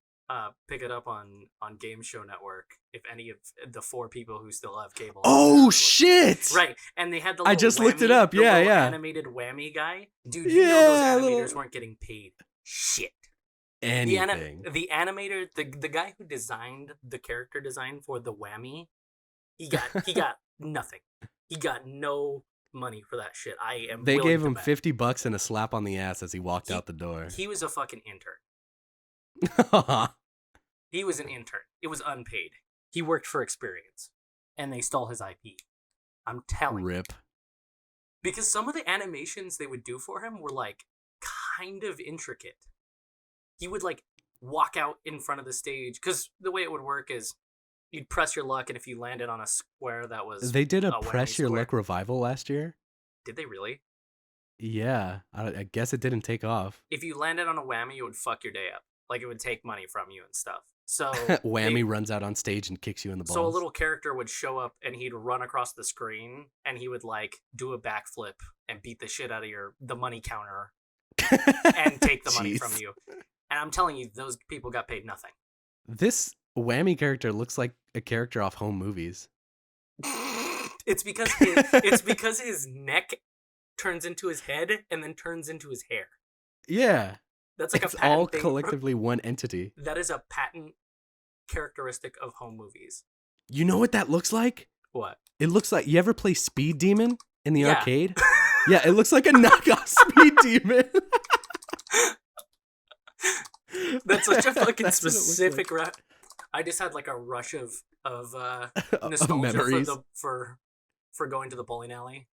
pick it up on Game Show Network if any of the 4 people who still have cable. Oh shit! Right, and they had the. I just looked it up. Yeah. Animated whammy guy, dude. You know those animators weren't getting paid shit. Anything. The animator, the guy who designed the character design for the whammy, he got nothing. He got no money for that shit. They gave him $50 and a slap on the ass as he walked out the door. He was a fucking intern. He was an intern. It was unpaid. He worked for experience, and they stole his IP. I'm telling you. Rip. Because some of the animations they would do for him were like kind of intricate. He would like walk out in front of the stage, because the way it would work is you'd press your luck, and if you landed on a square that was they did a Press Your Luck revival last year. Did they really? Yeah, I guess it didn't take off. If you landed on a whammy, it would fuck your day up. Like, it would take money from you and stuff. So whammy runs out on stage and kicks you in the balls. So a little character would show up, and he'd run across the screen, and he would like do a backflip and beat the shit out of the money counter and take the money from you. And I'm telling you, those people got paid nothing. This whammy character looks like a character off Home Movies. It's because his neck turns into his head and then turns into his hair. Yeah. That's like It's a all patent thing. collectively one entity. That is a patent characteristic of home movies. You know what that looks like? What? It looks like, you ever play Speed Demon in the Yeah. arcade? Yeah, it looks like a knockoff Speed Demon. That's such a fucking That's what it looks specific. like. I just had like a rush of Of nostalgia memories. for going to the bowling alley.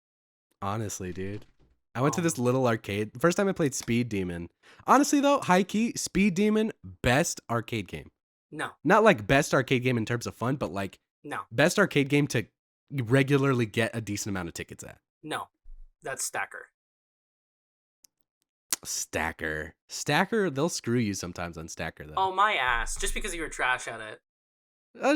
Honestly, dude. I went to this little arcade. The first time I played Speed Demon. Honestly, though, high key, Speed Demon, best arcade game. No, Not like best arcade game in terms of fun, but like no, best arcade game to regularly get a decent amount of tickets at. no. That's Stacker. Stacker, they'll screw you sometimes on Stacker, though. Oh, my ass. Just because you were trash at it.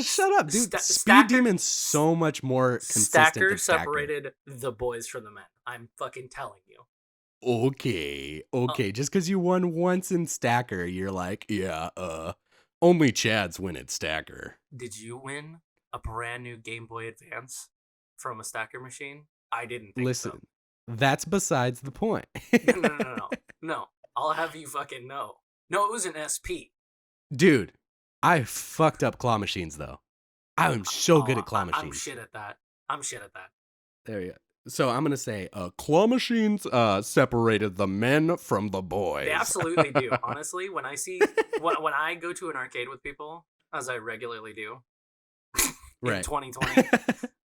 Shut up, dude. Speed Stacker- Demon's so much more consistent Stacker than Stacker. separated the boys from the men. I'm fucking telling you. Okay. Just because you won once in Stacker, you're like, yeah, only Chads win at Stacker. Did you win a brand new Game Boy Advance from a Stacker machine? I didn't think Listen, so. that's besides the point. No. I'll have you fucking know. No, it was an SP. Dude, I fucked up claw machines, though. I am so good at claw machines. I'm shit at that. There you go. So I'm going to say, claw machines separated the men from the boys. They absolutely do. Honestly, when I see when I go to an arcade with people, as I regularly do, in 2020,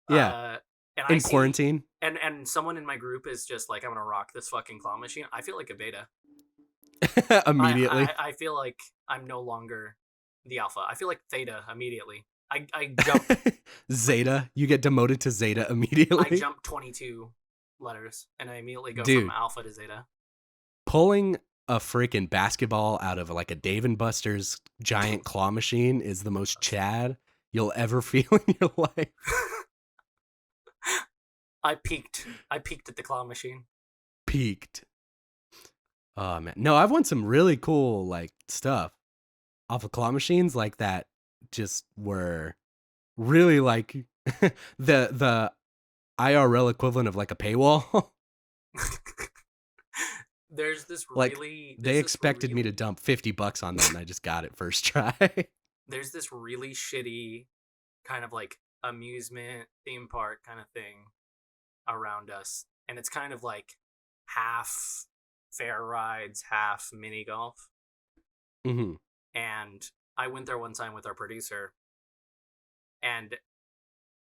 yeah, and in quarantine, and someone in my group is just like, I'm gonna rock this fucking claw machine. I feel like a beta immediately. I feel like I'm no longer the alpha. I feel like theta immediately. I jump Zeta. You get demoted to Zeta immediately. I jump 22 letters and I immediately go Dude, from alpha to zeta. Pulling a freaking basketball out of like a Dave and Buster's giant claw machine is the most Chad you'll ever feel in your life. I peaked at the claw machine. Peaked. Oh man. No, I've won some really cool like stuff off of claw machines like that. Just were really like the IRL equivalent of like a paywall. There's this Like, really they expected me to dump $50 on them and I just got it first try. There's this really shitty kind of like amusement theme park kind of thing around us, and it's kind of like half fair rides, half mini golf. Mm-hmm. And I went there one time with our producer, and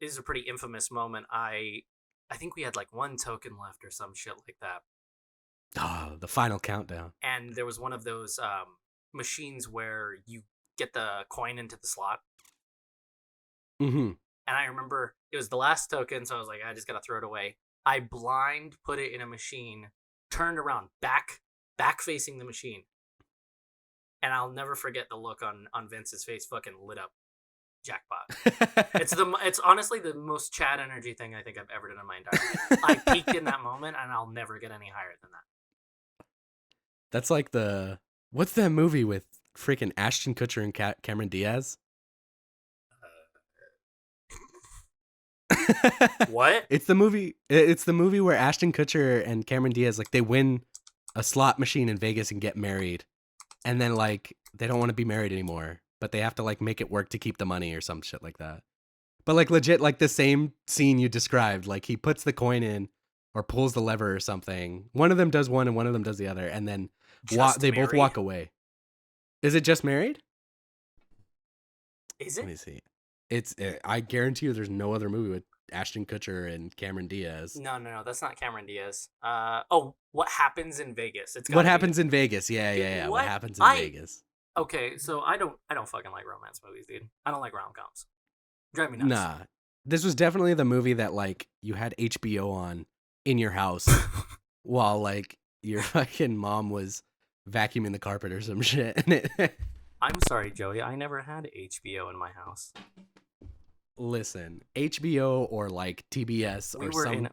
this is a pretty infamous moment. I think we had like one token left or some shit like that. Oh, the final countdown. And there was one of those machines where you get the coin into the slot. Mm-hmm. And I remember it was the last token, so I was like, I just gotta throw it away. I blind put it in a machine, turned around, back facing the machine. And I'll never forget the look on Vince's face, fucking lit up. Jackpot. It's honestly the most Chad energy thing I think I've ever done in my entire life. I peaked in that moment, and I'll never get any higher than that. That's like what's that movie with freaking Ashton Kutcher and Cameron Diaz? What? It's the movie where Ashton Kutcher and Cameron Diaz, like, they win a slot machine in Vegas and get married, and then like they don't want to be married anymore, but they have to like make it work to keep the money or some shit like that. But like legit, like the same scene you described, like he puts the coin in or pulls the lever or something. One of them does one and one of them does the other, and then they both walk away. Is it Just Married? Is it? Let me see. I guarantee you there's no other movie with Ashton Kutcher and Cameron Diaz. No, that's not Cameron Diaz. What Happens in Vegas? What Happens in Vegas? Yeah. What Happens in Vegas? Okay, so I don't fucking like romance movies, dude. I don't like rom-coms. Drive me nuts. Nah. This was definitely the movie that like you had HBO on in your house while like your fucking mom was vacuuming the carpet or some shit. I'm sorry, Joey. I never had HBO in my house. Listen, HBO or like TBS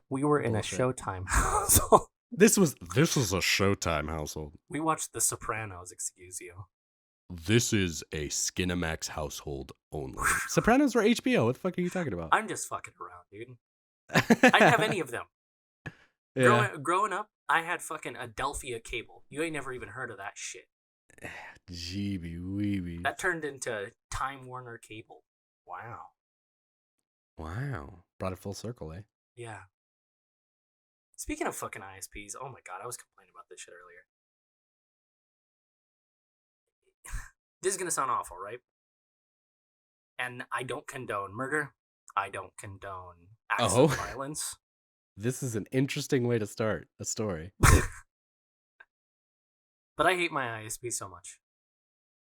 we were in a Showtime household. This was a Showtime household. We watched The Sopranos, excuse you. This is a Skinamax household only. Sopranos were HBO. What the fuck are you talking about? I'm just fucking around, dude. I didn't have any of them. Yeah. Growing up, I had fucking Adelphia cable. You ain't never even heard of that shit. Jeeby weeby. That turned into Time Warner Cable. Wow. Wow. Brought it full circle, eh? Yeah. Speaking of fucking ISPs, oh my god, I was complaining about this shit earlier. This is gonna sound awful, right? And I don't condone murder. I don't condone acts of violence. This is an interesting way to start a story. But I hate my ISP so much.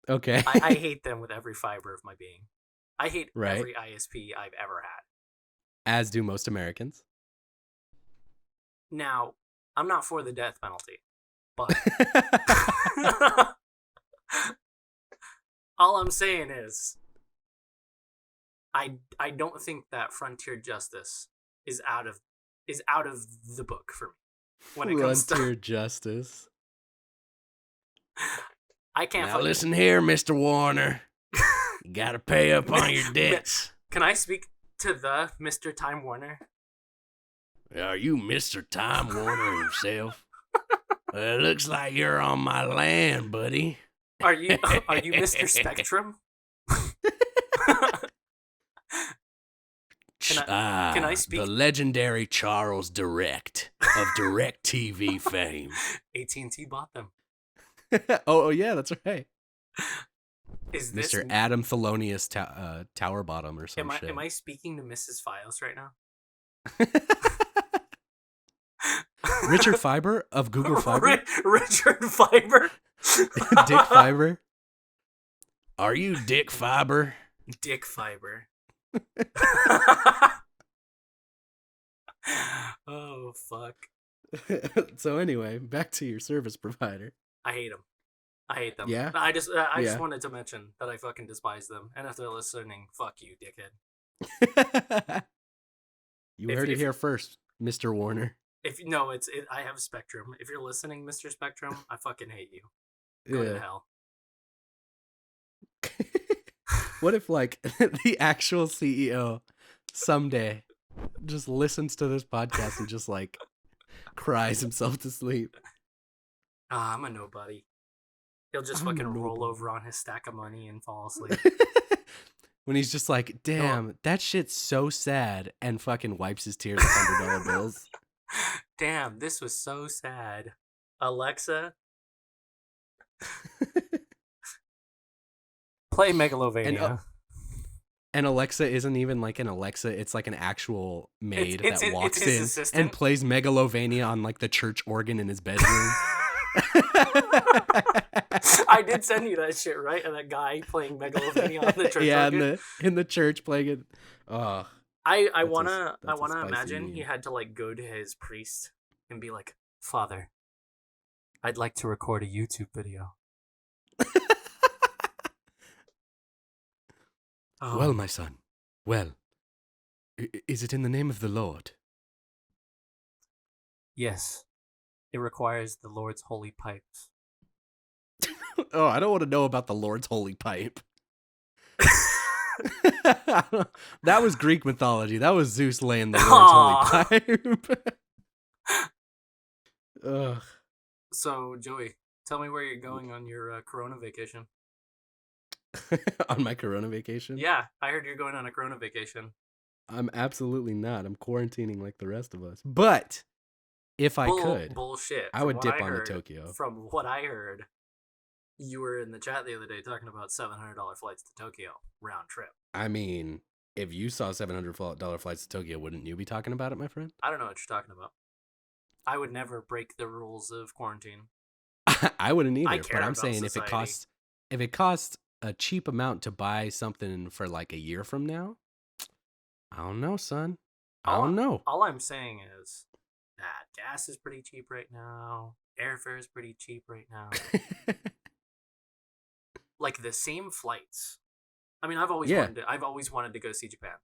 Okay. I hate them with every fiber of my being. I hate Right. every ISP I've ever had. As do most Americans. Now, I'm not for the death penalty, but all I'm saying is I don't think that frontier justice is out of the book for me when it comes to frontier justice. I can't. Now listen here, Mr. Warner. You gotta pay up on your debts. Can I speak to the Mr. Time Warner? Are you Mr. Time Warner himself? It looks like you're on my land, buddy. Are you Mr. Spectrum? Can I speak? The legendary Charles Direct of Direct TV fame. AT&T bought them. Oh yeah, that's right. Is this Mr. Adam Thelonious Tower Bottom or some shit? Am I speaking to Mrs. Files right now? Richard Fiber of Google Fiber? Richard Fiber? Dick Fiber? Are you Dick Fiber? Dick Fiber. Oh, fuck. So anyway, back to your service provider. I hate them. Yeah? I just wanted to mention that I fucking despise them. And if they're listening, fuck you, dickhead. You heard it here first, Mr. Warner. I have Spectrum. If you're listening, Mr. Spectrum, I fucking hate you. Go to hell. What if, like, the actual CEO someday just listens to this podcast and just, like, cries himself to sleep? I'm a nobody. He'll just fucking roll over on his stack of money and fall asleep. When he's just like, damn, that shit's so sad, and fucking wipes his tears with $100 bills. Damn, this was so sad. Alexa, play Megalovania. And Alexa isn't even like an Alexa, it's like an actual maid that walks in assistant. and plays Megalovania on like the church organ in his bedroom. I did send you that shit, right? And that guy playing Megalovania on the church organ. Yeah, in the church playing it. I wanna imagine he had to like go to his priest and be like, Father, I'd like to record a YouTube video. Well, my son, well, is it in the name of the Lord? Yes, it requires the Lord's holy pipes. Oh, I don't want to know about the Lord's holy pipe. That was Greek mythology. That was Zeus laying the Lord's holy pipe. Ugh. So, Joey, tell me where you're going on your Corona vacation. On my Corona vacation? Yeah, I heard you're going on a Corona vacation. I'm absolutely not. I'm quarantining like the rest of us. But if I could, bullshit. I would dip on to Tokyo. From what I heard, you were in the chat the other day talking about $700 flights to Tokyo round trip. I mean, if you saw $700 flights to Tokyo, wouldn't you be talking about it, my friend? I don't know what you're talking about. I would never break the rules of quarantine. I wouldn't either. I care but I'm about saying society. if it costs a cheap amount to buy something for like a year from now, I don't know, son. I don't know. All I'm saying is that gas is pretty cheap right now. Airfare is pretty cheap right now. Like the same flights. I mean, I've always wanted to go see Japan.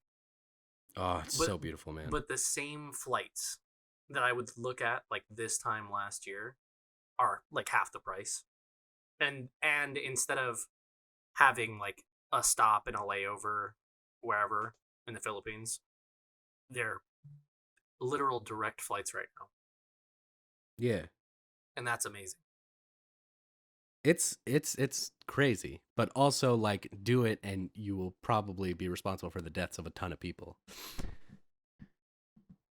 Oh, it's so beautiful, man. But the same flights that I would look at like this time last year are like half the price. And instead of having like a stop and a layover wherever in the Philippines, they're literal direct flights right now. Yeah. And that's amazing. It's crazy, but also like do it and you will probably be responsible for the deaths of a ton of people.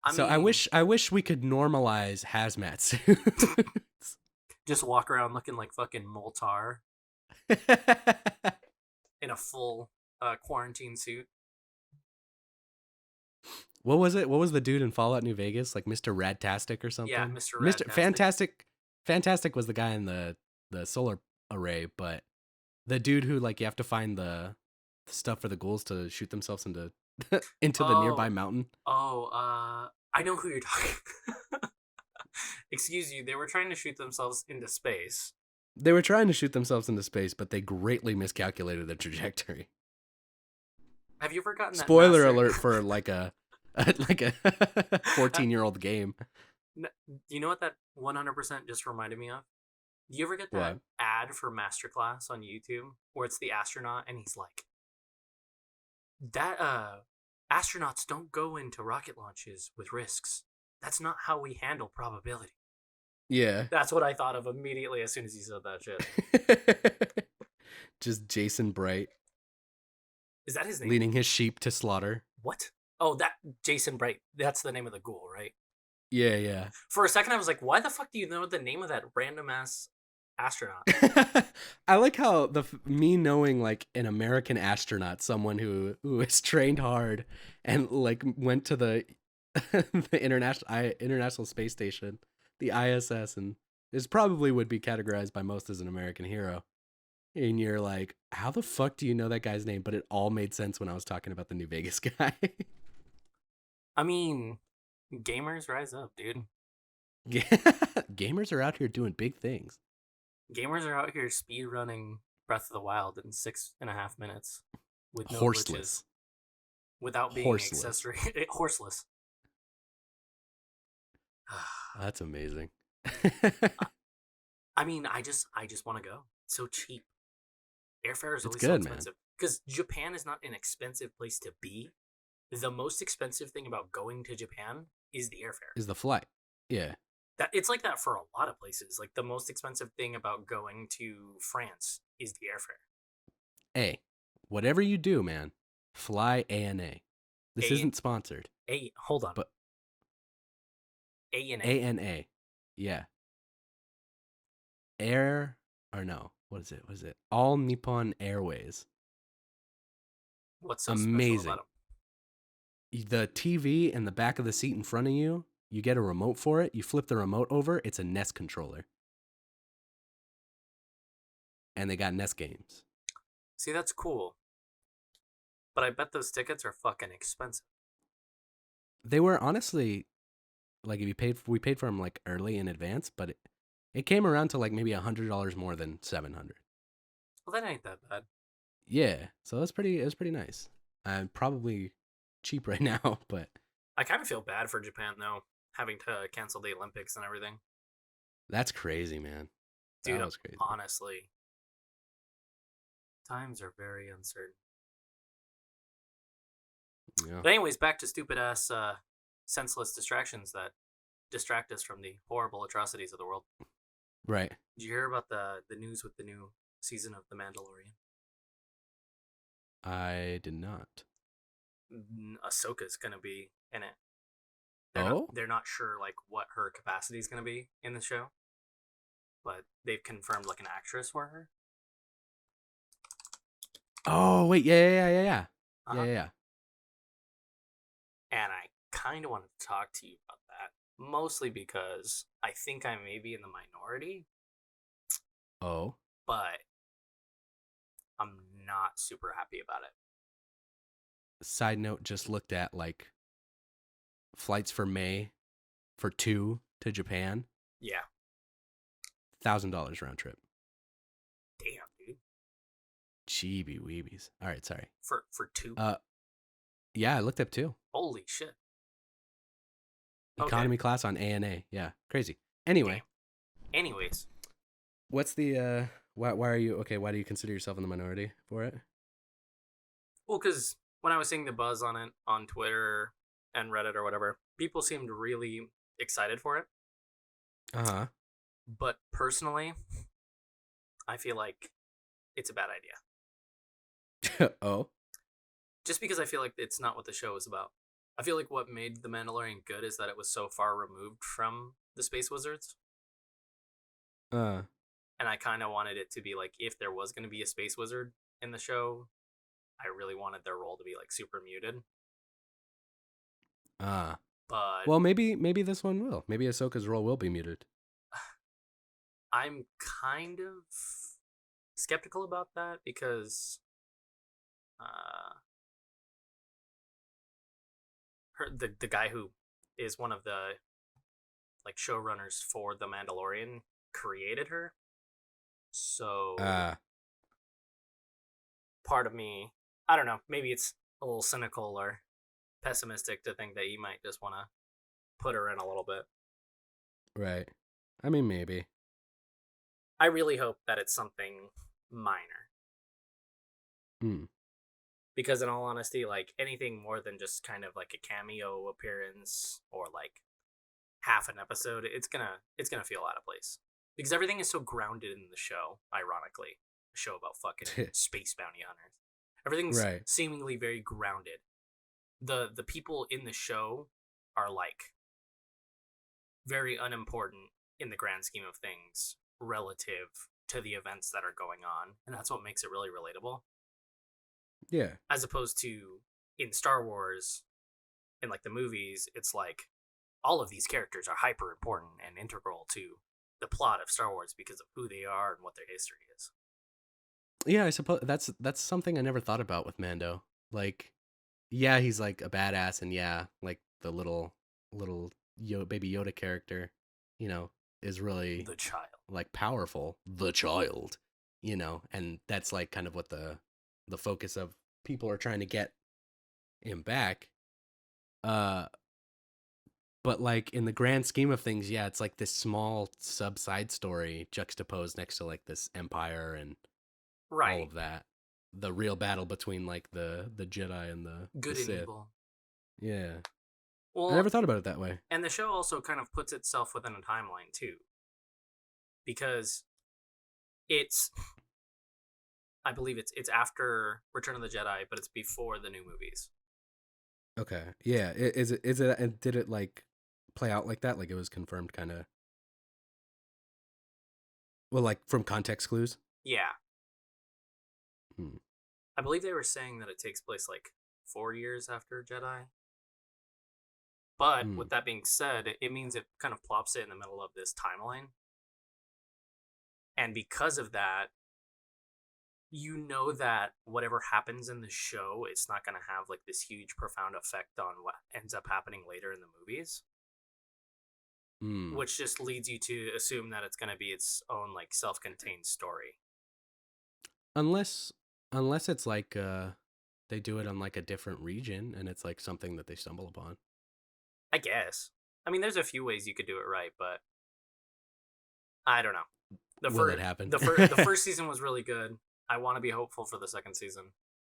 I So mean, I wish we could normalize hazmat suits. just walk around looking like fucking Moltar in a full quarantine suit. What was it? What was the dude in Fallout New Vegas? Like Mr. Radtastic or Yeah, something? Mr. Mr. Radtastic. Fantastic was the guy in the solar array, but the dude who like you have to find the stuff for the ghouls to shoot themselves into into the nearby Oh, mountain. I know who you're talking. Excuse you. They were trying to shoot themselves into space. They were trying to shoot themselves into space, but they greatly miscalculated the trajectory. Have you ever gotten that Spoiler master? alert for like a like a 14-year-old game. You know what that 100% just reminded me of? Do you ever get that What? ad for Masterclass on YouTube where it's the astronaut and he's like, that astronauts don't go into rocket launches with risks. That's not how we handle probability. Yeah. That's what I thought of immediately as soon as he said that shit. Just Jason Bright Is that his name? leading his sheep to slaughter. What? Oh, that Jason Bright. That's the name of the ghoul, right? Yeah, yeah. For a second, I was like, why the fuck do you know the name of that random ass astronaut? I like how me knowing like an American astronaut, someone who is trained hard and like went to the the international space station, the ISS, and is probably would be categorized by most as an American hero. And you're like, how the fuck do you know that guy's name? But it all made sense when I was talking about the New Vegas guy. I mean, gamers rise up, dude. Gamers are out here doing big things. Gamers are out here speed running Breath of the Wild in 6.5 minutes with no Horseless. glitches, without being Horseless. accessory horseless. That's amazing. I mean, I just want to go. It's so cheap. Airfare is It's always good, so man. expensive because Japan is not an expensive place to be. The most expensive thing about going to Japan is the airfare. Is the flight. Yeah. That it's like that for a lot of places. Like the most expensive thing about going to France is the airfare. Hey, whatever you do, man, fly ANA. This isn't sponsored. Hold on. But ANA. ANA. Yeah. Air or no. What is it? What is it? All Nippon Airways. What's so Amazing. special about them? The TV in the back of the seat in front of you, you get a remote for it. You flip the remote over, it's a NES controller. And they got NES games. See, that's cool. But I bet those tickets are fucking expensive. They were honestly like if we paid for them like early in advance, but it came around to like maybe $100 more than $700. Well, that ain't that bad. Yeah, so it was pretty nice. I'm probably cheap right now, but I kind of feel bad for Japan though, having to cancel the Olympics and everything. that's crazy, man. Dude, That was crazy. honestly, times are very uncertain. Yeah. But anyways, back to stupid ass, senseless distractions that distract us from the horrible atrocities of the world. Right. Did you hear about the news with the new season of The Mandalorian? I did not. Ahsoka's gonna be in it. They're not sure like what her capacity is gonna be in the show, but they've confirmed like an actress for her. Oh wait, yeah. Uh-huh. Yeah. And I kind of wanted to talk to you about that, mostly because I think I may be in the minority, Oh. but I'm not super happy about it. Side note, just looked at like flights for May for 2 to Japan. Yeah. $1,000 round trip. Damn, dude. Chibi weebies. All right, sorry. For 2? Yeah, I looked up 2. Holy shit. Economy class on ANA. Yeah, crazy. Anyway. Damn. Anyways. What's the why are you okay, why do you consider yourself in the minority for it? Well, because when I was seeing the buzz on it on Twitter and Reddit or whatever, people seemed really excited for it. Uh-huh. But personally, I feel like it's a bad idea. Oh. Just because I feel like it's not what the show is about. I feel like what made The Mandalorian good is that it was so far removed from the space wizards. Uh. And I kind of wanted it to be like, if there was going to be a space wizard in the show, I really wanted their role to be like super muted. But Well, maybe this one will. Maybe Ahsoka's role will be muted. I'm kind of skeptical about that because the guy who is one of the like showrunners for The Mandalorian created her. So part of me, I don't know, maybe it's a little cynical or pessimistic to think that he might just want to put her in a little bit. Right. I mean, maybe. I really hope that it's something minor. Because in all honesty, like anything more than just kind of like a cameo appearance or like half an episode, it's gonna feel out of place. Because everything is so grounded in the show, ironically. A show about fucking space bounty hunters. Everything's seemingly very grounded. The people in the show are like very unimportant in the grand scheme of things relative to the events that are going on, and that's what makes it really relatable. Yeah. As opposed to in Star Wars, in like the movies, it's like all of these characters are hyper important and integral to the plot of Star Wars because of who they are and what their history is. Yeah, I suppose that's something I never thought about with Mando. Like, yeah, he's like a badass, and yeah, like the little baby Yoda character, you know, is really the child, like powerful. The child, you know, and that's like kind of what the focus of people are trying to get him back. But like in the grand scheme of things, yeah, it's like this small side story juxtaposed next to like this empire and all of that. The real battle between like the Jedi and the good Sith. and evil. Yeah. Well, I never thought about it that way. And the show also kind of puts itself within a timeline too. Because I believe it's after Return of the Jedi, but it's before the new movies. Okay. Yeah. Is it and did it like play out like that? Like it was confirmed kind of. Well, like from context clues? Yeah. I believe they were saying that it takes place like 4 years after Jedi. But with that being said, it means it kind of plops it in the middle of this timeline. And because of that, you know that whatever happens in the show, it's not going to have like this huge, profound effect on what ends up happening later in the movies. Which just leads you to assume that it's going to be its own like self-contained story. Unless it's like they do it on like a different region and it's like something that they stumble upon. I guess. I mean, there's a few ways you could do it right, but I don't know. Will it happen? The first season was really good. I want to be hopeful for the second season,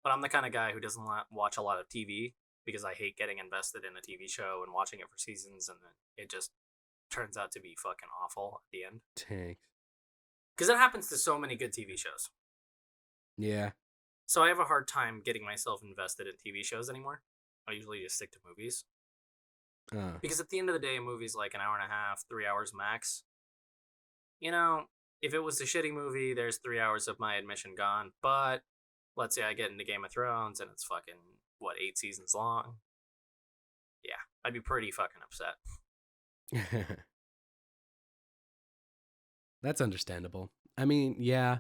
but I'm the kind of guy who doesn't watch a lot of TV because I hate getting invested in a TV show and watching it for seasons, and then it just turns out to be fucking awful at the end. Tanks. Because it happens to so many good TV shows. Yeah. So I have a hard time getting myself invested in TV shows anymore. I usually just stick to movies. Because at the end of the day, a movie's like an hour and a half, 3 hours max. You know, if it was a shitty movie, there's 3 hours of my admission gone. But let's say I get into Game of Thrones and it's fucking, 8 seasons long? Yeah, I'd be pretty fucking upset. That's understandable. I mean, yeah.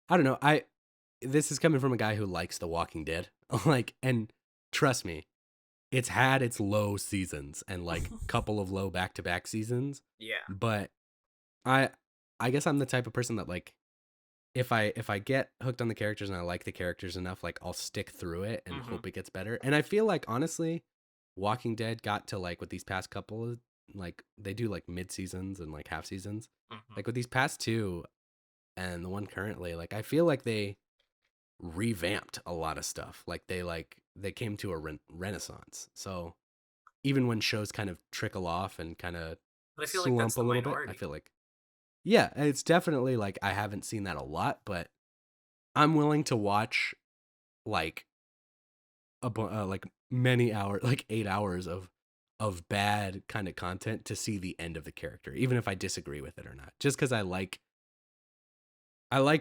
I don't know. This is coming from a guy who likes The Walking Dead. Like, and trust me, it's had its low seasons and like couple of low back-to-back seasons. Yeah. But I guess I'm the type of person that like if I get hooked on the characters and I like the characters enough, like I'll stick through it and hope it gets better. And I feel like honestly, Walking Dead got to like with these past couple of like they do like mid seasons and like half seasons. Like with these past two and the one currently, like I feel like they revamped a lot of stuff. Like they came to a renaissance. So even when shows kind of trickle off and kind of but I feel like that's the a little minority. bit, I feel like Yeah, it's definitely like I haven't seen that a lot, but I'm willing to watch like like many hours, like 8 hours of bad kind of content to see the end of the character, even if I disagree with it or not. Just because I like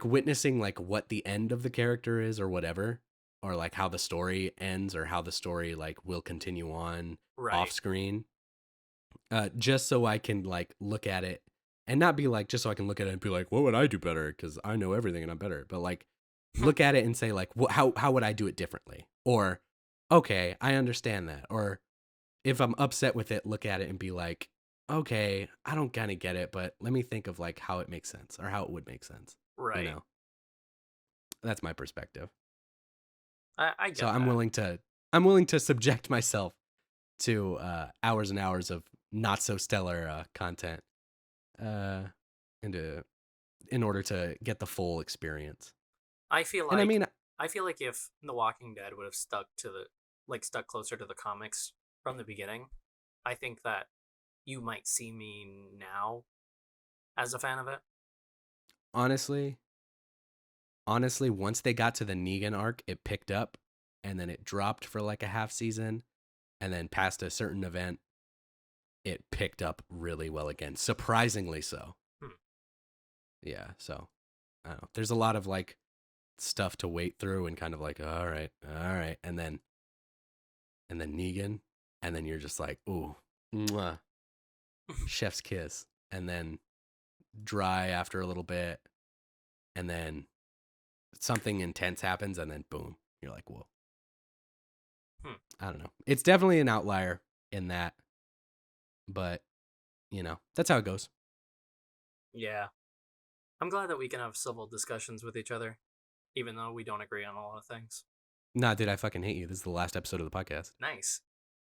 witnessing like what the end of the character is or whatever, or like how the story ends or how the story like will continue on off Right. screen. Just so I can like look at it and not be like just so I can look at it and be like, what would I do better? Because I know everything and I'm better. But like look at it and say like, how would I do it differently? Or okay, I understand that. Or if I'm upset with it, look at it and be like, okay, I don't kind of get it, but let me think of like how it makes sense or how it would make sense. You Right. know, that's my perspective. I So get that. I'm willing to subject myself to hours and hours of not so stellar content uh, and in order to get the full experience. I feel And I like mean, I feel like if The Walking Dead would have stuck closer to the comics from the beginning, I think that you might see me now as a fan of it. honestly, once they got to the Negan arc, it picked up, and then it dropped for like a half season, and then past a certain event, it picked up really well again. Surprisingly so. Hmm. Yeah. So I don't know. There's a lot of like stuff to wait through and kind of like, all right, and then Negan, and then you're just like, ooh, mwah, chef's kiss, and then dry after a little bit, and then something intense happens, and then boom, you're like, whoa. Hmm. I don't know. It's definitely an outlier in that, but that's how it goes. Yeah. I'm glad that we can have civil discussions with each other, even though we don't agree on a lot of things. Nah, dude, I fucking hate you. This is the last episode of the podcast. Nice.